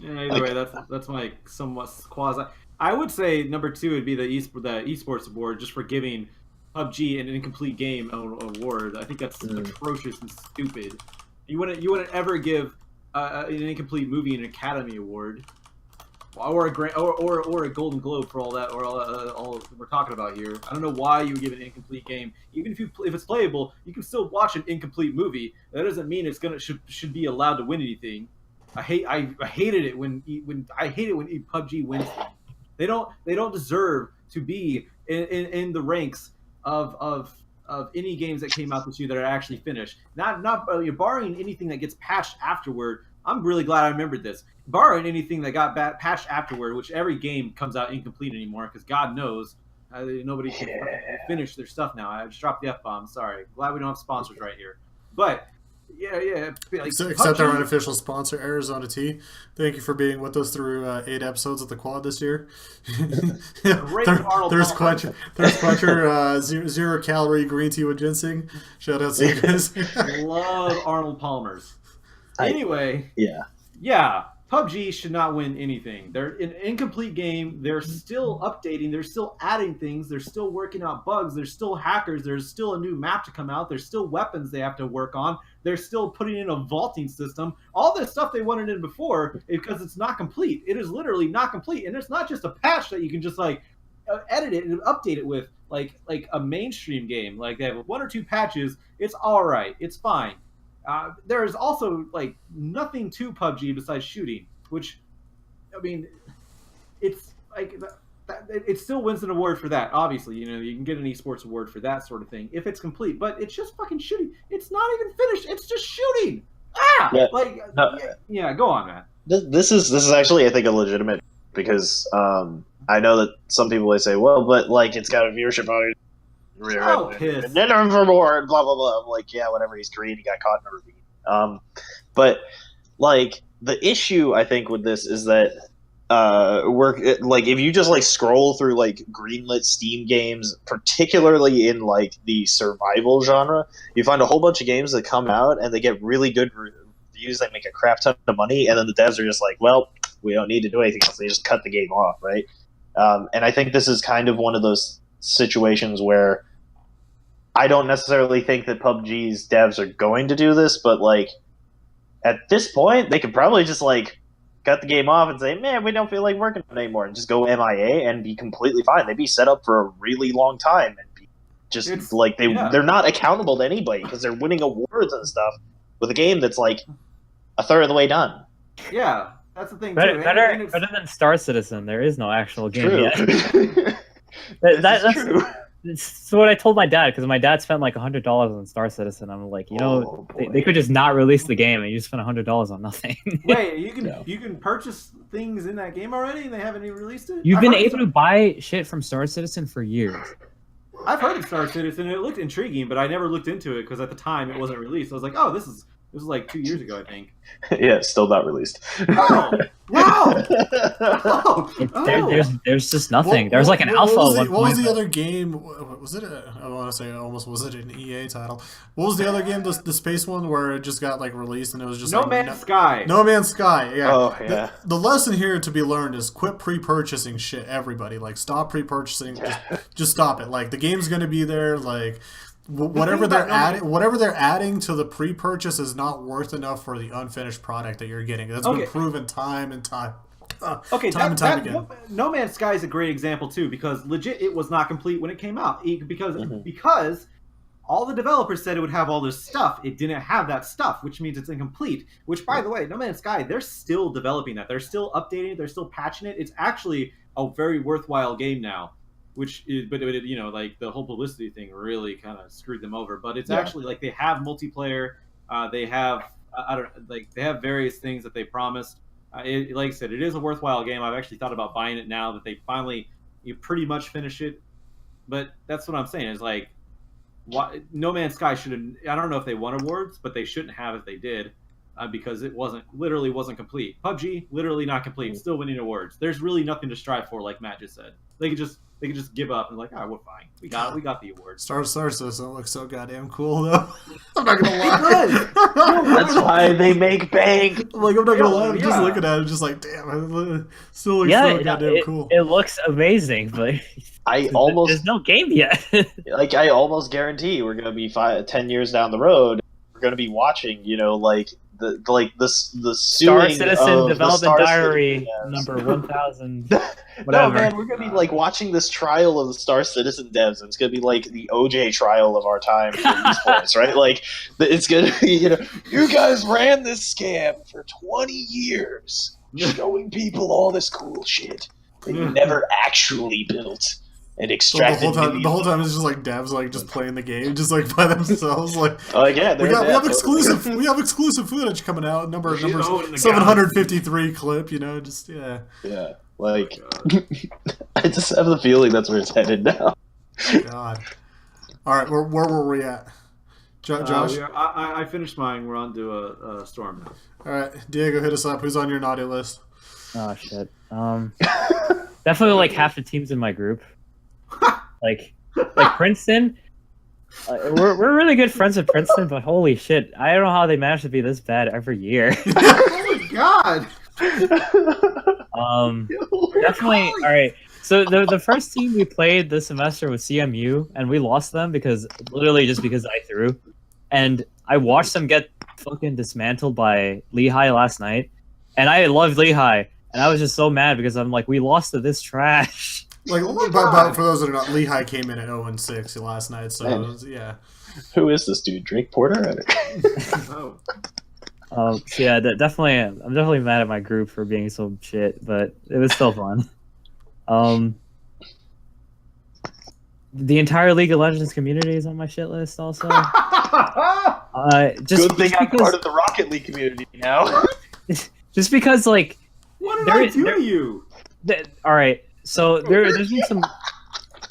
Either way, that's my somewhat quasi. I would say number 2 would be the esports award, just for giving PUBG an incomplete game award. I think that's atrocious and stupid. You wouldn't ever give an incomplete movie an Academy Award, or a Golden Globe for all that, or all we're talking about here. I don't know why you would give an incomplete game. Even if it's playable, you can still watch an incomplete movie. That doesn't mean it's should be allowed to win anything. I hated it when PUBG wins things. They don't deserve to be in the ranks of any games that came out this year that are actually finished. Not barring anything that gets patched afterward. I'm really glad I remembered this. Barring anything that got patched afterward, which every game comes out incomplete anymore, because God knows nobody can finish their stuff now. I just dropped the F-bomb. Sorry. Glad we don't have sponsors right here. But yeah. Like, except our unofficial sponsor, Arizona Tea. Thank you for being with us through 8 episodes of the Quad this year. There's Quencher, 0 calorie green tea with ginseng. Shout out to you guys. Love Arnold Palmer's. Anyway, yeah. PUBG should not win anything. They're an incomplete game. They're still updating. They're still adding things. They're still working out bugs. There's still hackers. There's still a new map to come out. There's still weapons they have to work on. They're still putting in a vaulting system. All this stuff they wanted in before, because it's not complete. It is literally not complete. And it's not just a patch that you can just, like, edit it and update it with, like a mainstream game. Like, they have 1 or 2 patches. It's all right. It's fine. There is also, like, nothing to PUBG besides shooting, which, I mean, it's like it still wins an award for that. Obviously, you can get an esports award for that sort of thing if it's complete, but it's just fucking shooting. It's not even finished. It's just shooting. Go on, man. This is actually, I think, a legitimate, because I know that some people, they say, well, but, like, it's got a viewership on it. And then for more, and blah blah blah. I'm like, yeah, whatever. He's Korean. He got caught in a ravine. But, like, the issue I think with this is that if you just, like, scroll through, like, greenlit Steam games, particularly in, like, the survival genre, you find a whole bunch of games that come out and they get really good reviews. They make a crap ton of money, and then the devs are just like, well, we don't need to do anything else. They just cut the game off, right? And I think this is kind of one of those situations where I don't necessarily think that PUBG's devs are going to do this, but, like, at this point, they could probably just, like, cut the game off and say, man, we don't feel like working on it anymore, and just go MIA and be completely fine. They'd be set up for a really long time, and be just, they're not accountable to anybody, because they're winning awards and stuff with a game that's, like, a third of the way done. Yeah, that's the thing, better, too. Better than Star Citizen, there is no actual game True. yet. That's true. So what I told my dad, because my dad spent like $100 on Star Citizen. I'm like, they could just not release the game, and you spent $100 on nothing. Wait, you can purchase things in that game already, and they haven't even released it? You've been able to buy shit from Star Citizen for years. I've heard of Star Citizen, and it looked intriguing, but I never looked into it because at the time it wasn't released. I was like, oh, this was like 2 years ago, I think. Yeah, still not released. Oh, wow! There's just nothing. There's like an alpha. What was the other game? Was it? I want to say almost. Was it an EA title? What was the other game? The space one where it just got, like, released and it was just No Man's Sky. No Man's Sky. Yeah. Oh yeah. The lesson here to be learned is quit pre-purchasing shit. Everybody, like, stop pre-purchasing. Just stop it. Like, the game's gonna be there. Like, whatever they're adding to the pre-purchase is not worth enough for the unfinished product that you're getting. That's been proven time and time. Time again. No Man's Sky is a great example too, because legit it was not complete when it came out because all the developers said it would have all this stuff. It didn't have that stuff, which means it's incomplete. Which, by the way, No Man's Sky, they're still developing that. They're still updating it. They're still patching it. It's actually a very worthwhile game now. But like the whole publicity thing really kind of screwed them over. But it's actually like they have multiplayer. They have they have various things that they promised. Like I said, it is a worthwhile game. I've actually thought about buying it now that they finally pretty much finish it. But that's what I'm saying is like. No Man's Sky should have. I don't know if they won awards, but they shouldn't have if they did, because it wasn't complete. PUBG literally not complete, still winning awards. There's really nothing to strive for, like Matt just said. They could just give up and like, we're fine. We got the award. Star Citizen looks so goddamn cool though. I'm not gonna lie. That's why they make bank. Like I'm not gonna lie. I'm just looking at it, just like damn, it still looks so goddamn cool. It looks amazing, but there's no game yet. Like I almost guarantee we're gonna be 10 years down the road. We're gonna be watching, the Star Citizen Development Diary number 1000. No, man, we're gonna be like watching this trial of the Star Citizen devs, and it's gonna be like the OJ trial of our time for esports, right? Like it's gonna be, you guys ran this scam for 20 years, showing people all this cool shit that you never actually built. And extracted the whole time it's just like devs like just playing the game just like by themselves like we have exclusive footage coming out number 753 clip like I just have the feeling that's where it's headed now. God. All right, where were we at? Josh? I finished mine. We're on to a Storm now. All right, Diego, hit us up. Who's on your naughty list? Oh shit. Definitely like half the teams in my group. like Princeton. We're really good friends with Princeton, but holy shit, I don't know how they manage to be this bad every year. Oh my god. Definitely. All right. So the first team we played this semester was CMU, and we lost them because I threw, and I watched them get fucking dismantled by Lehigh last night, and I loved Lehigh, and I was just so mad because I'm like, we lost to this trash. Like, for those that are not, Lehigh came in at 0-6 last night, so yeah. Who is this dude? Drake Porter? So yeah, definitely. I'm definitely mad at my group for being so shit, but it was still fun. The entire League of Legends community is on my shit list, also. Good thing I'm part of the Rocket League community now. Just because, like, what did I do to you? All right, so there's been some.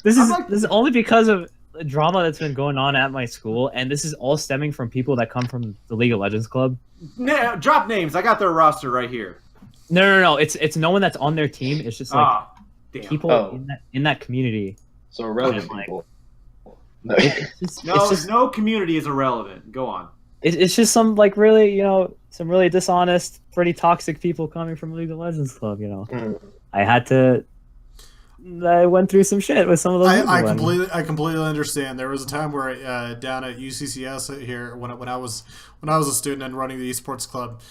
This is only because of the drama that's been going on at my school, and this is all stemming from people that come from the League of Legends club. Drop names. I got their roster right here. No. It's no one that's on their team. It's just like people in that community. So irrelevant people. No community is irrelevant. Go on. It's just some like really some really dishonest, pretty toxic people coming from League of Legends club. I went through some shit with some of those. I completely understand. There was a time where down at UCCS here when I was a student and running the esports club,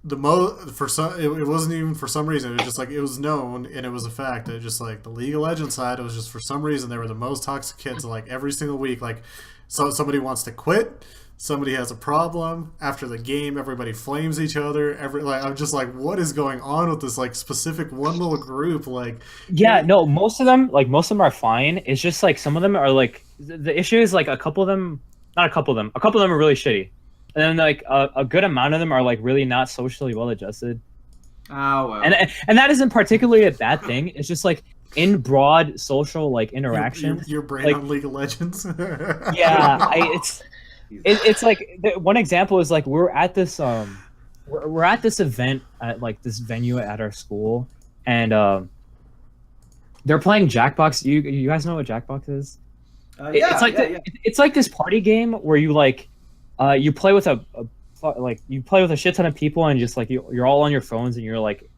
it wasn't even for some reason. It was just like it was known and it was a fact that just like the League of Legends side, it was just for some reason they were the most toxic kids. Like every single week, like so somebody wants to quit. Somebody has a problem after the game. Everybody flames each other. I'm just like, what is going on with this like specific one little group? Like, no, most of them are fine. It's just like some of them are like the issue is like a couple of them are really shitty, and then like a good amount of them are like really not socially well adjusted. Oh well. And that isn't particularly a bad thing. It's just like in broad social like interaction. Your brain like, on League of Legends. It's like one example is like we're at this event at like this venue at our school, and they're playing Jackbox. You guys know what Jackbox is? It's like this party game where you like you play with a shit ton of people and just like you're all on your phones and you're like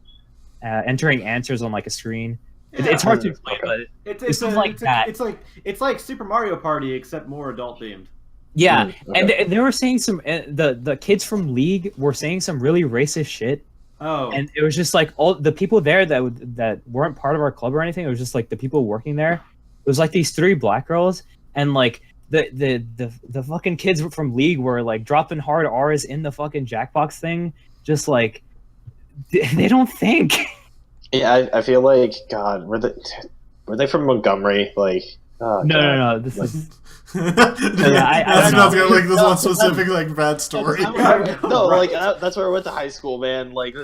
entering answers on like a screen, It's hard to explain, but it's like Super Mario Party except more adult themed. Yeah, and they were saying some the kids from League were saying some really racist shit. Oh, and it was just like all the people there that weren't part of our club or anything. It was just like the people working there. It was like these 3 black girls, and like the fucking kids from League were like dropping hard R's in the fucking Jackbox thing. Just like they don't think. Yeah, I feel like God. Were they from Montgomery? Like, oh, no. This is. That's not like this one specific like bad story. No, like that's where I went to high school, man. Like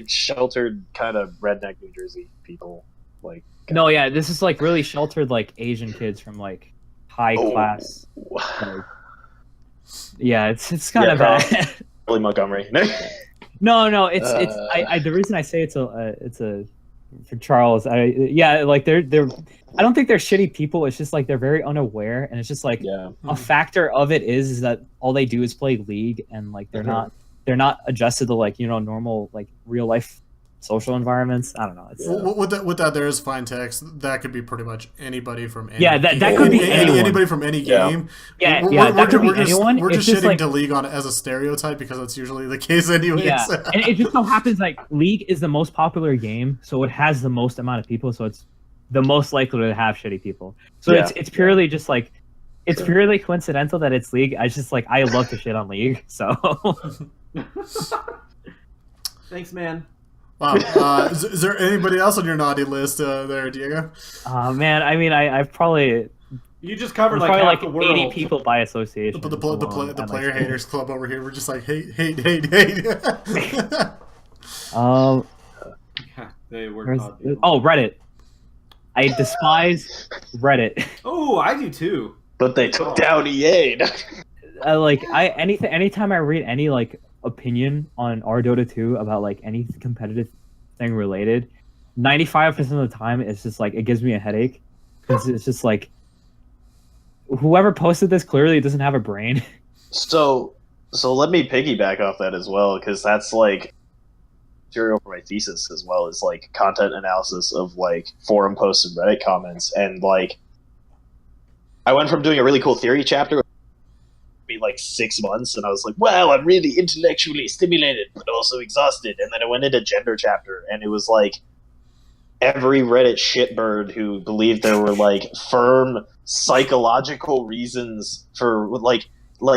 sheltered kind of redneck New Jersey people. Like no, yeah, this is like really sheltered like Asian kids from like high class. Like, yeah, it's kind of bad. Really Montgomery. No, it's I the reason I say it's a for Charles, like they're I don't think they're shitty people. It's just like they're very unaware, and it's just like a factor of it is that all they do is play League, and like they're not adjusted to like normal like real life social environments. I don't know. It's, with that, there is fine text. That could be pretty much anybody from any that could be anybody from any game. That could be anyone. We're just shitting to League on as a stereotype because that's usually the case anyways. Yeah, and it just so happens like League is the most popular game, so it has the most amount of people, so it's the most likely to have shitty people. So it's purely just like it's purely coincidental that it's League. I just like I love to shit on League, so. Thanks, man. Wow. Is there anybody else on your naughty list there, Diego? Man, I mean, I've probably... You just covered like probably half like the world. 80 people by association. The player haters club over here. We're just like, hate. They were Reddit. I despise Reddit. Oh, I do too. But they took down EA. Anytime I read any like opinion on our Dota 2 about like any competitive thing related, 95% of the time it's just like it gives me a headache because it's just like whoever posted this clearly doesn't have a brain. So let me piggyback off that as well, because that's like material for my thesis as well, as like content analysis of like forum posts and Reddit comments. And like I went from doing a really cool theory chapter like 6 months, and I was like, wow, I'm really intellectually stimulated but also exhausted. And then I went into gender chapter, and it was like every Reddit shitbird who believed there were like firm psychological reasons for like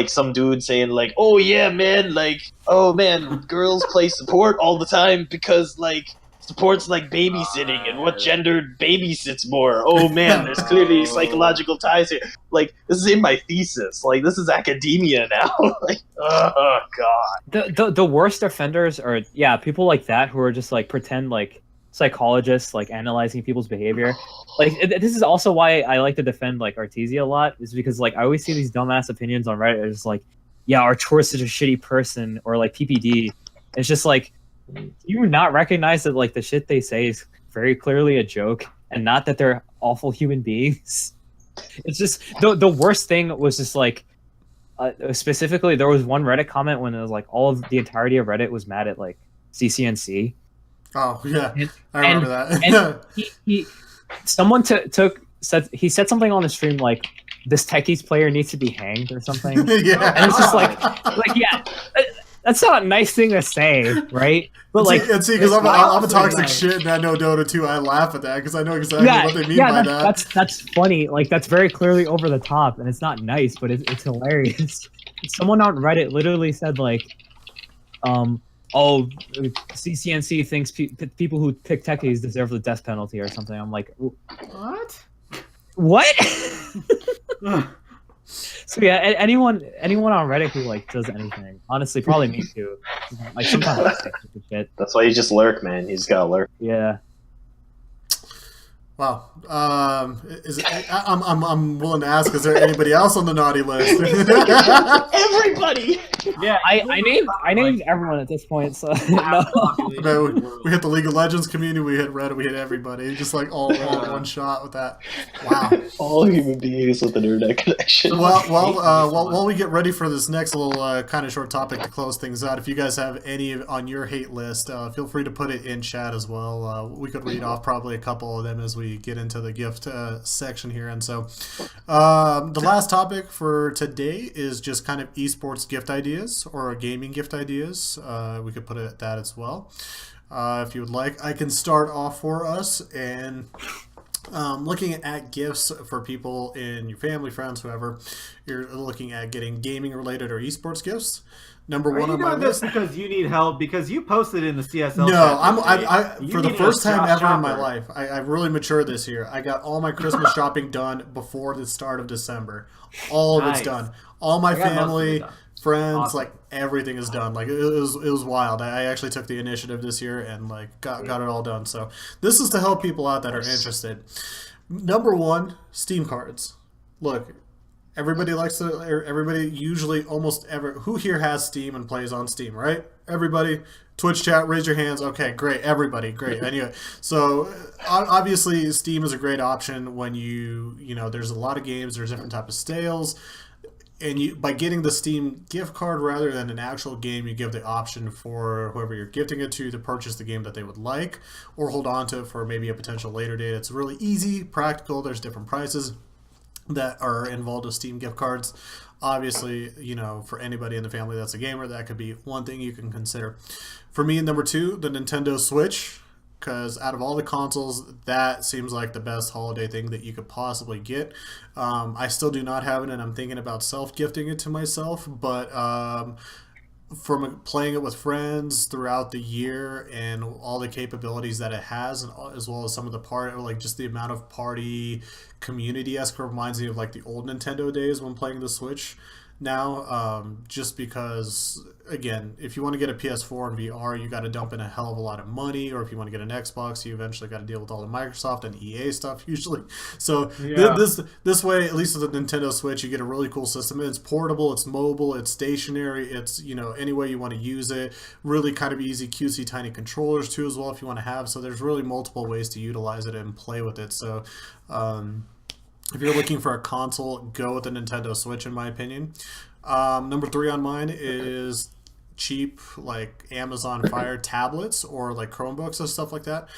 some dude saying like, oh yeah man, like, oh man, girls play support all the time because like support's like babysitting, and what gender babysits more? Oh man, there's clearly psychological ties here. Like, this is in my thesis. Like, this is academia now. Like, oh god. The worst offenders are people like that who are just like pretend like psychologists, like analyzing people's behavior. Like this is also why I like to defend like Artesia a lot, is because like I always see these dumbass opinions on Reddit. It's like, yeah, Artur is such a shitty person, or like PPD. It's just like, you not recognize that like the shit they say is very clearly a joke, and not that they're awful human beings. It's just the worst thing was just like specifically there was one Reddit comment when it was like all of the entirety of Reddit was mad at like CCNC. Oh yeah, I remember that. And someone he said something on the stream like, this Techies player needs to be hanged or something. Yeah, and it's just like yeah. That's not a nice thing to say, right? But like, see, because I'm a toxic shit, and I know Dota 2. I laugh at that because I know exactly what they mean by that. That's funny. Like, that's very clearly over the top, and it's not nice, but it's hilarious. Someone on Reddit literally said like, CCNC thinks people who pick techies deserve the death penalty or something. I'm like, what? So yeah, anyone on Reddit who like does anything, honestly, probably me too. Like sometimes I say shit. That's why you just lurk, man. You just gotta lurk. Yeah. Wow. I'm willing to ask. Is there anybody else on the naughty list? Everybody. Yeah, I named everyone at this point. So no. We hit the League of Legends community. We hit Reddit. We hit everybody. Just like all in one shot with that. Wow. All human beings with an internet connection. While we get ready for this next little kind of short topic to close things out, if you guys have any on your hate list, feel free to put it in chat as well. We could read off probably a couple of them as we get into the gift section here. And so the last topic for today is just kind of esports gift ideas or gaming gift ideas. We could put it at that as well. If you would like, I can start off for us and looking at gifts for people in your family, friends, whoever you're looking at getting gaming related or esports gifts. Number one on my list. Because you need help because you posted in the CSL. No, I for the first time ever in my life, I really matured this year. I got all my Christmas shopping done before the start of December. All of it's done. All my family, friends, like everything is done. Like it was wild. I actually took the initiative this year and like got it all done. So this is to help people out that are interested. Number one, Steam cards. Look. Everybody usually who here has Steam and plays on Steam, right? Everybody, Twitch chat, raise your hands. Okay, great. Everybody, great. Anyway, so obviously Steam is a great option when you know, there's a lot of games, there's different type of sales. And by getting the Steam gift card rather than an actual game, you give the option for whoever you're gifting it to purchase the game that they would like or hold on to it for maybe a potential later date. It's really easy, practical. There's different prices that are involved with Steam gift cards. Obviously, you know, for anybody in the family that's a gamer, that could be one thing you can consider. For me, number two, the Nintendo Switch, because out of all the consoles, that seems like the best holiday thing that you could possibly get. I still do not have it, and I'm thinking about self-gifting it to myself, but from playing it with friends throughout the year and all the capabilities that it has, and as well as some of the like just the amount of party community-esque reminds me of like the old Nintendo days when playing the Switch now, just because, again, if you want to get a PS4 and VR, you got to dump in a hell of a lot of money, or if you want to get an Xbox, you eventually got to deal with all the Microsoft and EA stuff usually. So this way, at least with the Nintendo Switch, you get a really cool system. It's portable, it's mobile, it's stationary, it's, you know, any way you want to use it. Really kind of easy, cutesy, tiny controllers too as well if you want to have. So there's really multiple ways to utilize it and play with it. So if you're looking for a console, go with the Nintendo Switch, in my opinion. Number three on mine is cheap, like Amazon Fire tablets or like Chromebooks and stuff like that.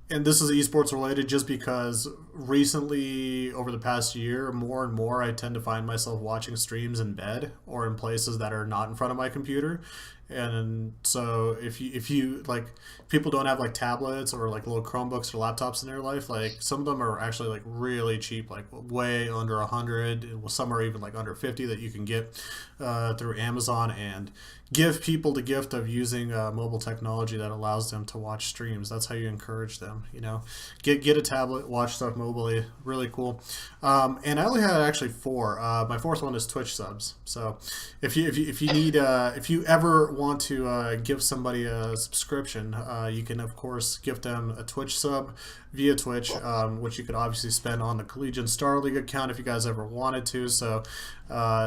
And this is esports related just because recently, over the past year, more and more, I tend to find myself watching streams in bed or in places that are not in front of my computer. And so if you like, people don't have like tablets or like little Chromebooks or laptops in their life, like some of them are actually like really cheap, like way under 100. Some are even like under 50 that you can get through Amazon, and give people the gift of using mobile technology that allows them to watch streams. That's how you encourage them, you know. Get a tablet, watch stuff mobily, really cool. And I only had actually four. My fourth one is Twitch subs. So if you ever want to give somebody a subscription, you can of course give them a Twitch sub via Twitch, which you could obviously spend on the Collegiate Star League account if you guys ever wanted to. So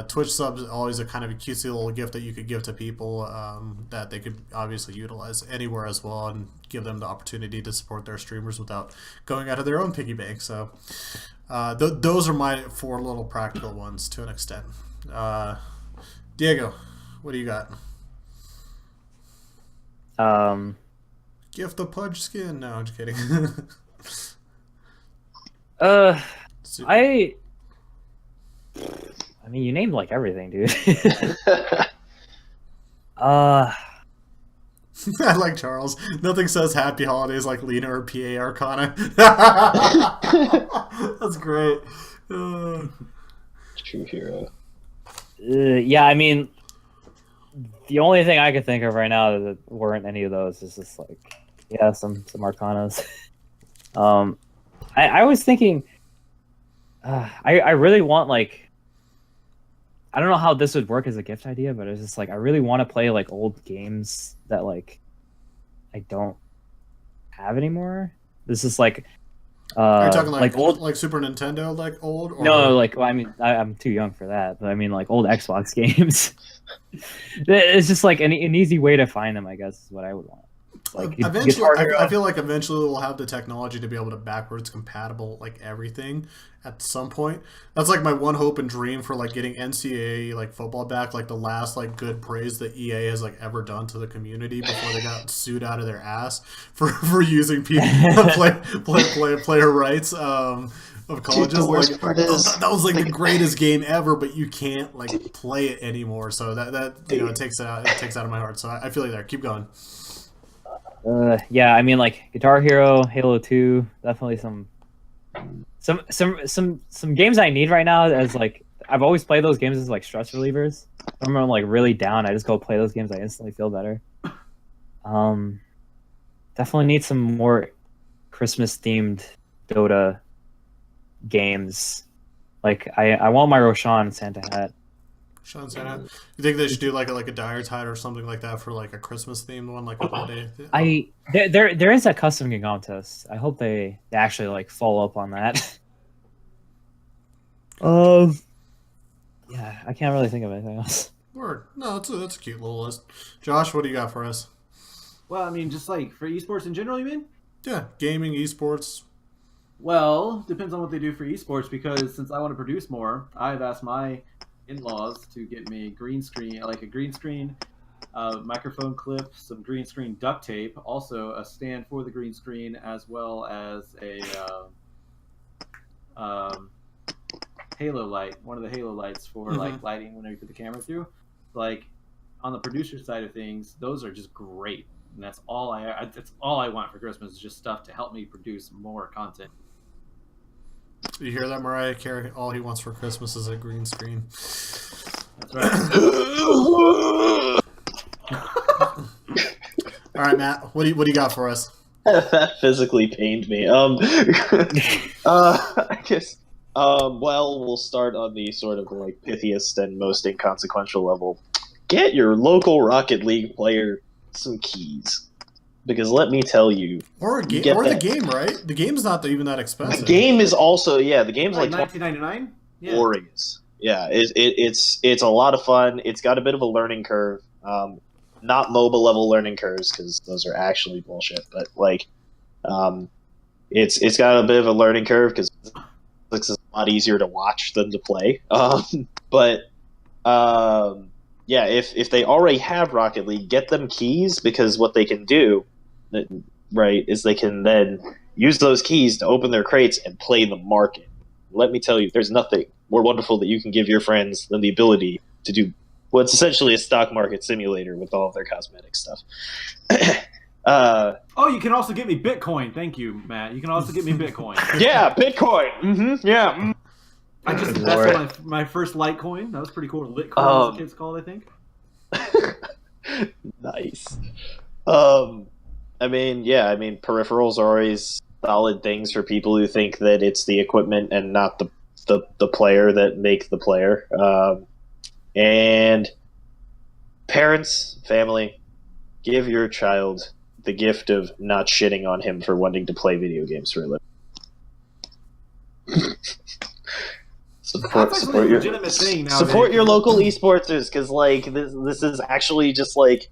Twitch subs is always a kind of a cutesy little gift that you could give to people that they could obviously utilize anywhere as well, and give them the opportunity to support their streamers without going out of their own piggy bank. So those are my four little practical ones to an extent. Diego, what do you got? Gift the Pudge skin. No, I'm just kidding. I mean, you named like everything, dude. I like Charles. Nothing says happy holidays like Lena or PA Arcana. That's great. True hero. Yeah, I mean, the only thing I could think of right now that weren't any of those is just like, yeah, some Arcanas. I was thinking, I really want, like, I don't know how this would work as a gift idea, but it's just like I really want to play like old games that like I don't have anymore. This is like Are you talking like old, like Super Nintendo, like old? Or... no, like well, I mean, I'm too young for that, but I mean like old Xbox games. It's just like an easy way to find them, I guess, is what I would want. Like Eventually, Guitar Hero. I feel like eventually we'll have the technology to be able to backwards compatible like everything at some point. That's like my one hope and dream for like getting NCAA like football back, like the last like good praise that EA has like ever done to the community before they got sued out of their ass for using people player rights of colleges. Dude, the worst like, part is that was like the greatest game ever, but you can't like play it anymore. So that you know it takes it out of my heart. So I feel like there. Keep going. Yeah, I mean like Guitar Hero, Halo 2, definitely some games I need right now as like I've always played those games as like stress relievers. When I'm like really down, I just go play those games, I instantly feel better. Definitely need some more Christmas themed Dota games. Like I want my Roshan Santa hat. Sean Santa. You think they should do like a dire tide or something like that for like a Christmas themed one, like a holiday? There is a custom game contest. I hope they actually like follow up on that. Yeah, I can't really think of anything else. Word. No, that's a cute little list. Josh, what do you got for us? Well, I mean, just like for esports in general, you mean? Yeah, gaming, esports. Well, depends on what they do for esports, because since I want to produce more, I've asked my in-laws to get me green screen, like a green screen, microphone clip, some green screen duct tape, also a stand for the green screen, as well as a halo light, one of the halo lights for like lighting whenever you put the camera through. Like on the producer side of things, those are just great, and that's all that's all I want for Christmas is just stuff to help me produce more content. You hear that, Mariah Carey? All he wants for Christmas is a green screen. That's right. All right, Matt. What do you got for us? That physically pained me. I guess. Well, we'll start on the sort of like pithiest and most inconsequential level. Get your local Rocket League player some keys. Because let me tell you, or the game, right? The game's not even that expensive. The game is also the game's like $19.99. Yeah. Glorious. Yeah, it's a lot of fun. It's got a bit of a learning curve, not MOBA level learning curves because those are actually bullshit. But like, it's got a bit of a learning curve because it's a lot easier to watch than to play. Yeah, if they already have Rocket League, get them keys because what they can do, right, is they can then use those keys to open their crates and play the market. Let me tell you, there's nothing more wonderful that you can give your friends than the ability to do what's essentially a stock market simulator with all of their cosmetic stuff. You can also get me Bitcoin. Thank you, Matt. You can also get me Bitcoin. Yeah, Bitcoin. Mm-hmm. Yeah. Mm. I just invested my first Litecoin. That was pretty cool. Litcoin, as the kids call it, I think. Nice. I mean, peripherals are always solid things for people who think that it's the equipment and not the player that make the player. And parents, family, give your child the gift of not shitting on him for wanting to play video games for a living. Support your local esportsers because like this is actually just like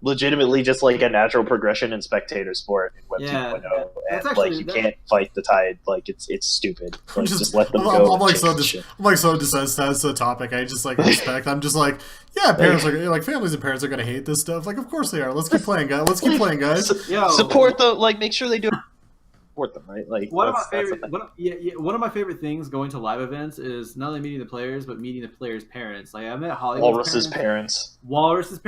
legitimately just like a natural progression in spectator sport in Web 2.0, and like you can't fight the tide. Like it's stupid. Like just let them go. I'm like so desensitized to the topic. I just like respect. I'm just like, yeah, parents are like families and parents are gonna hate this stuff. Like of course they are. Let's keep playing, guys. Let's keep playing, guys. Support the make sure they do. Support them, right? Like one of my favorite things going to live events is not only meeting the players but meeting the players' parents. Like I met Hollywood's parents. Walrus's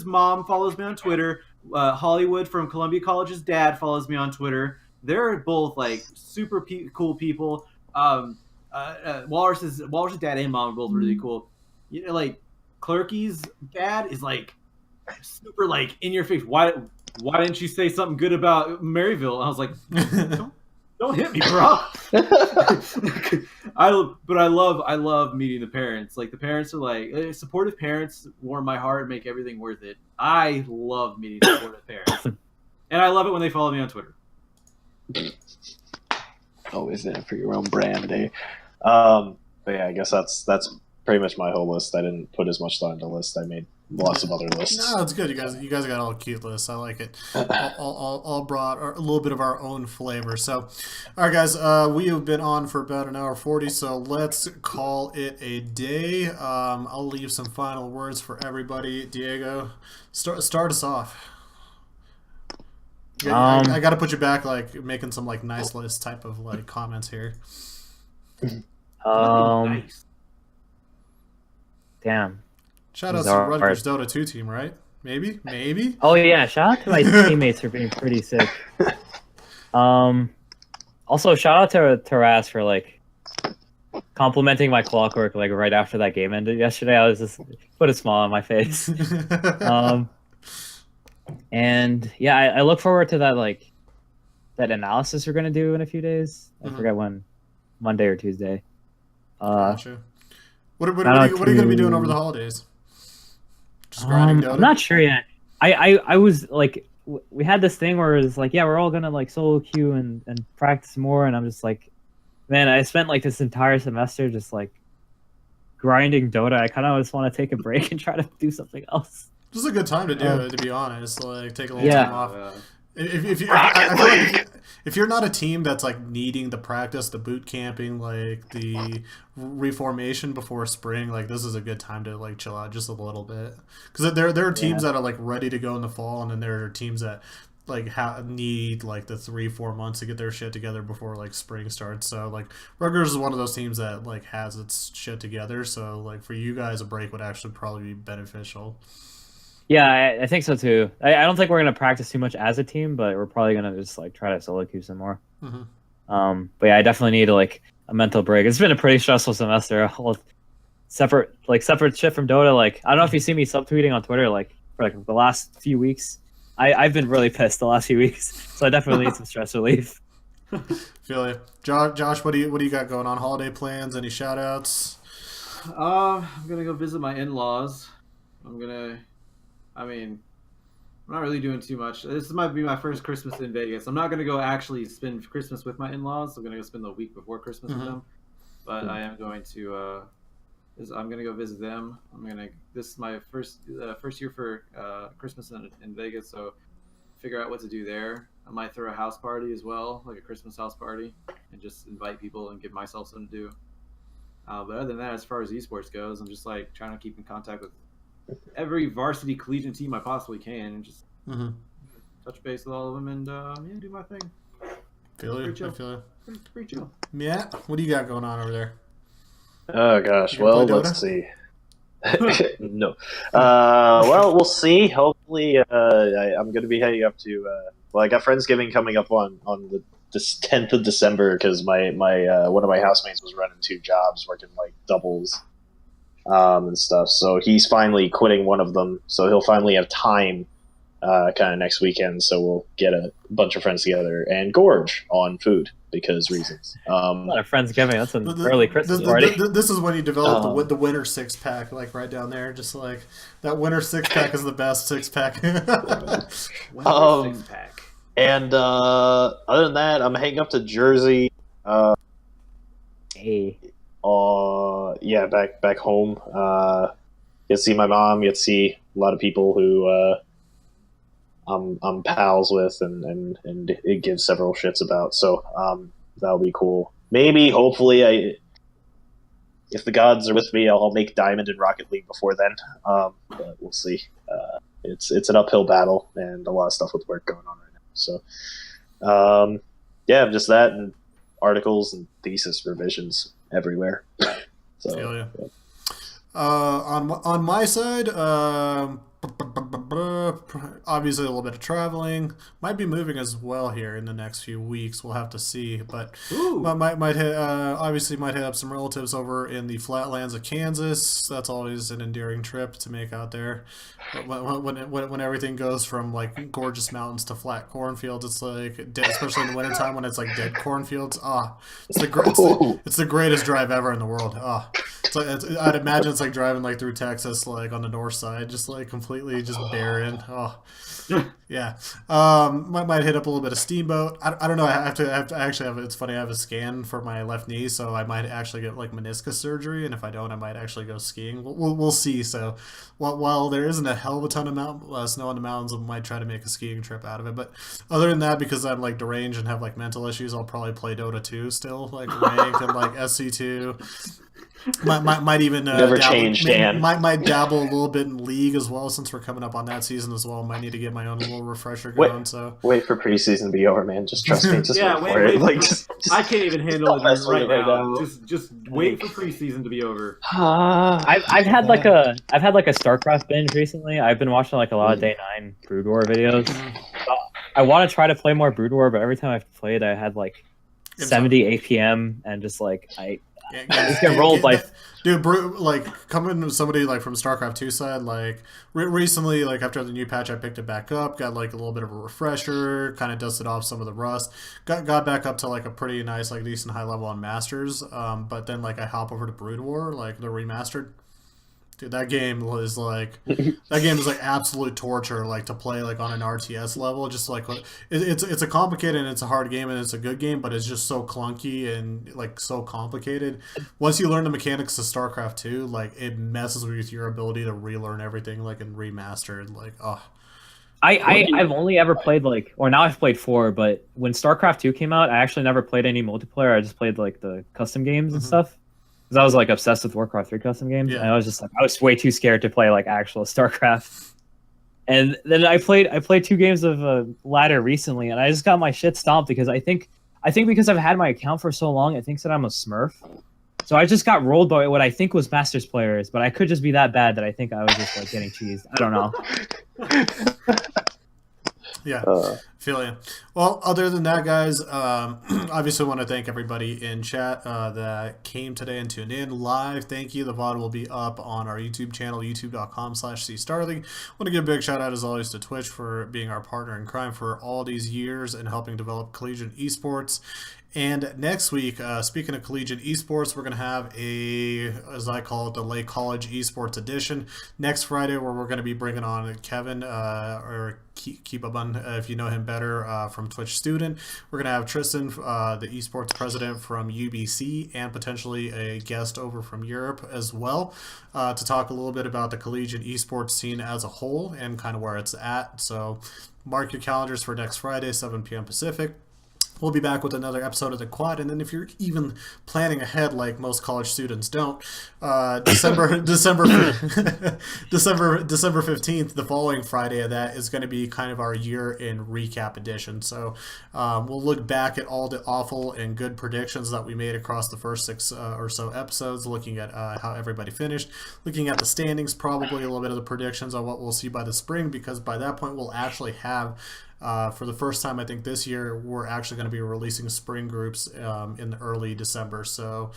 mom follows me on Twitter. Hollywood from Columbia College's dad follows me on Twitter. They're both like super cool people. Walrus's dad and mom are both really cool. You know, like Clerky's dad is like super like in your face. Why didn't you say something good about Maryville? I was like, don't hit me, bro. I love meeting the parents. Like the parents are like supportive parents warm my heart, make everything worth it. I love meeting supportive parents, and I love it when they follow me on Twitter. Always in it for your own brand, eh? But yeah, I guess that's pretty much my whole list. I didn't put as much thought into the list. I made lots of other lists. No, it's good. You guys got all cute lists. I like it. All brought a little bit of our own flavor. So, all right, guys, we have been on for about an hour 40. So let's call it a day. I'll leave some final words for everybody. Diego, start us off. Yeah, I got to put you back, like making some like nice list type of like comments here. Nice. Damn. Shout out to Rutgers Dota 2 team, right? Maybe. Oh yeah, shout out to my teammates for being pretty sick. Also shout out to Raz for like complimenting my clockwork like right after that game ended yesterday. I was just put a smile on my face. And yeah, I look forward to that analysis we're gonna do in a few days. I forget when, Monday or Tuesday. Gotcha. What are you gonna be doing over the holidays? Just grinding Dota? I'm not sure yet. I was like, we had this thing where it was like, yeah, we're all gonna like solo queue and practice more, and I'm just like, man, I spent like this entire semester just like grinding Dota. I kind of just want to take a break and try to do something else. This is a good time to do it, to be honest. Like, take a little time off. I feel like if you're not a team that's like needing the practice, the boot camping, like the reformation before spring, like this is a good time to like chill out just a little bit. Because there are teams that are like ready to go in the fall, and then there are teams that like need like the 3-4 months to get their shit together before like spring starts. So like Rutgers is one of those teams that like has its shit together. So like for you guys, a break would actually probably be beneficial. Yeah, I think so too. I don't think we're gonna practice too much as a team, but we're probably gonna just like try to solo queue some more. But yeah, I definitely need like a mental break. It's been a pretty stressful semester. Separate shit from Dota. Like I don't know if you see me subtweeting on Twitter like for like the last few weeks. I've been really pissed the last few weeks, so I definitely need some stress relief. Feel you, Josh. What do you got going on? Holiday plans? Any shout outs? I'm gonna go visit my in-laws. I'm not really doing too much. This might be my first Christmas in Vegas. I'm not going to go actually spend Christmas with my in-laws. I'm going to go spend the week before Christmas with them. But I am going to, I'm going to go visit them. This is my first year for Christmas in Vegas, so figure out what to do there. I might throw a house party as well, like a Christmas house party, and just invite people and give myself something to do. But other than that, as far as esports goes, I'm just like trying to keep in contact with every varsity collegiate team I possibly can, and just touch base with all of them, and do my thing. Feel you. Pretty chill. Yeah. What do you got going on over there? Oh gosh. Well, let's see. No. Well, we'll see. Hopefully, I'm going to be heading up to. I got Friendsgiving coming up on the 10th of December because my one of my housemates was running 2 jobs, working like doubles. And stuff. So he's finally quitting one of them. So he'll finally have time kind of next weekend. So we'll get a bunch of friends together and gorge on food because reasons. A lot of Friendsgiving. That's an early Christmas party. This is when you develop the winter 6-pack, like right down there. Just like that winter 6-pack is the best 6-pack. Winter 6-pack. And other than that, I'm heading up to Jersey. Hey. Yeah, back home. Get to see my mom. Get to see a lot of people who I'm pals with, and it gives several shits about. So that'll be cool. Maybe, hopefully, if the gods are with me, I'll make Diamond in Rocket League before then. But we'll see. It's an uphill battle, and a lot of stuff with work going on right now. So yeah, just that and articles and thesis revisions everywhere. So yeah. On my side, obviously a little bit of traveling. Might be moving as well here in the next few weeks. We'll have to see, but might hit, obviously might hit up some relatives over in the flatlands of Kansas. That's always an endearing trip to make out there. When everything goes from like gorgeous mountains to flat cornfields, it's like, especially in the wintertime when it's like dead cornfields. It's the greatest drive ever in the world. I'd imagine it's like driving like through Texas, like on the north side, just like completely completely just barren. Oh, yeah. Might hit up a little bit of Steamboat. I don't know. I actually have. It's funny. I have a scan for my left knee, so I might actually get like meniscus surgery, and if I don't, I might actually go skiing. We'll see. So while there isn't a hell of a ton of snow on the mountains, I might try to make a skiing trip out of it. But other than that, because I'm like deranged and have like mental issues, I'll probably play Dota 2 still, like ranked and like SC2. Might even never dabble, change, Dan. Might dabble a little bit in League as well, since we're coming up on that season as well. Might need to get my own little refresher going. Wait for preseason to be over, man. Just trust me. Just yeah, wait for it. Like, I can't even handle it right now. Just wait Like, for preseason to be over. I've had like a StarCraft binge recently. I've been watching like a lot of Day 9 Brood War videos. I want to try to play more Brood War, but every time I've played, I had like 70 APM and just like just get rolled like. Dude, like coming to somebody like from StarCraft 2 side, like recently, like after the new patch, I picked it back up, got like a little bit of a refresher, kind of dusted off some of the rust, got back up to like a pretty nice, like decent high level on Masters. But then like I hop over to Brood War, like the remastered. Dude, that game is like absolute torture. Like to play like on an RTS level, just like it's a complicated and it's a hard game and it's a good game, but it's just so clunky and like so complicated. Once you learn the mechanics of StarCraft 2, like it messes with your ability to relearn everything like in remastered. Like I've only ever played like, or now I've played 4, but when StarCraft 2 came out, I actually never played any multiplayer. I just played like the custom games and stuff. Because I was like obsessed with Warcraft 3 custom games, and I was just like I was way too scared to play like actual StarCraft. And then I played 2 games of ladder recently, and I just got my shit stomped because I think because I've had my account for so long, it thinks that I'm a Smurf. So I just got rolled by what I think was Masters players, but I could just be that bad that I think I was just like getting cheesed. I don't know. Yeah, feel you. Well, other than that, guys, obviously want to thank everybody in chat that came today and tuned in live. Thank you. The VOD will be up on our YouTube channel, youtube.com/cstarleague. Want to give a big shout out, as always, to Twitch for being our partner in crime for all these years and helping develop collegiate esports. And next week, speaking of collegiate esports, we're going to have as I call it, the late college esports edition next Friday, where we're going to be bringing on Kevin, or Keepabun, if you know him better, from Twitch Student. We're going to have Tristan, the esports president from UBC, and potentially a guest over from Europe as well, to talk a little bit about the collegiate esports scene as a whole and kind of where it's at. So mark your calendars for next Friday, 7 p.m. Pacific. We'll be back with another episode of the Quad, and then if you're even planning ahead like most college students don't, December 15th, the following Friday of that, is going to be kind of our year in recap edition. So we'll look back at all the awful and good predictions that we made across the first 6 or so episodes, looking at how everybody finished, looking at the standings, probably a little bit of the predictions on what we'll see by the spring, because by that point we'll actually have for the first time, I think this year, we're actually going to be releasing spring groups in early December. So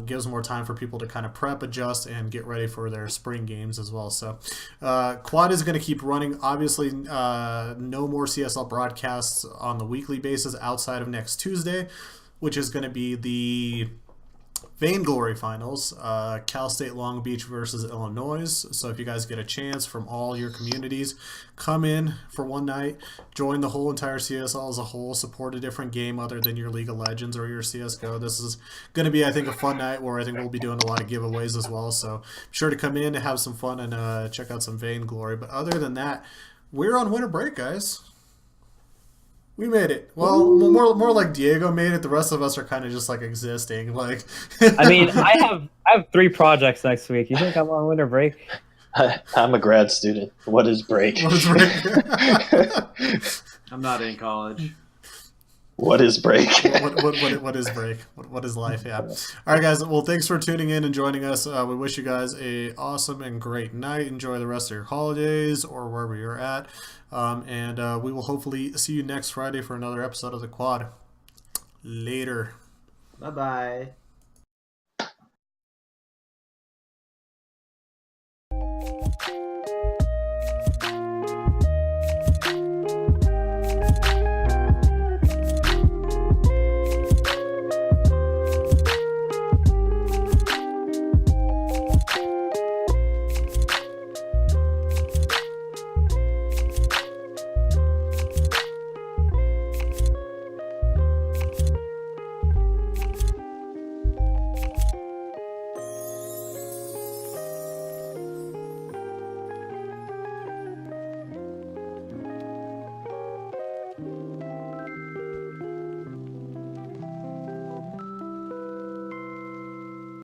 gives more time for people to kind of prep, adjust, and get ready for their spring games as well. So Quad is going to keep running. Obviously, no more CSL broadcasts on the weekly basis outside of next Tuesday, which is going to be the Vainglory Finals, Cal State Long Beach versus Illinois. So if you guys get a chance from all your communities, come in for one night, join the whole entire CSL as a whole, support a different game other than your League of Legends or your CSGO. This is going to be, I think, a fun night where I think we'll be doing a lot of giveaways as well. So be sure to come in and have some fun and check out some Vainglory. But other than that, we're on winter break, guys. We made it. Well, more like Diego made it. The rest of us are kind of just like existing. Like, I mean, I have 3 projects next week. You think I'm on winter break? I'm a grad student. What is break? What is break? I'm not in college. What is break? What is break? What is life? Yeah. All right, guys. Well, thanks for tuning in and joining us. We wish you guys a awesome and great night. Enjoy the rest of your holidays or wherever you're at. And we will hopefully see you next Friday for another episode of the Quad. Later. Bye-bye.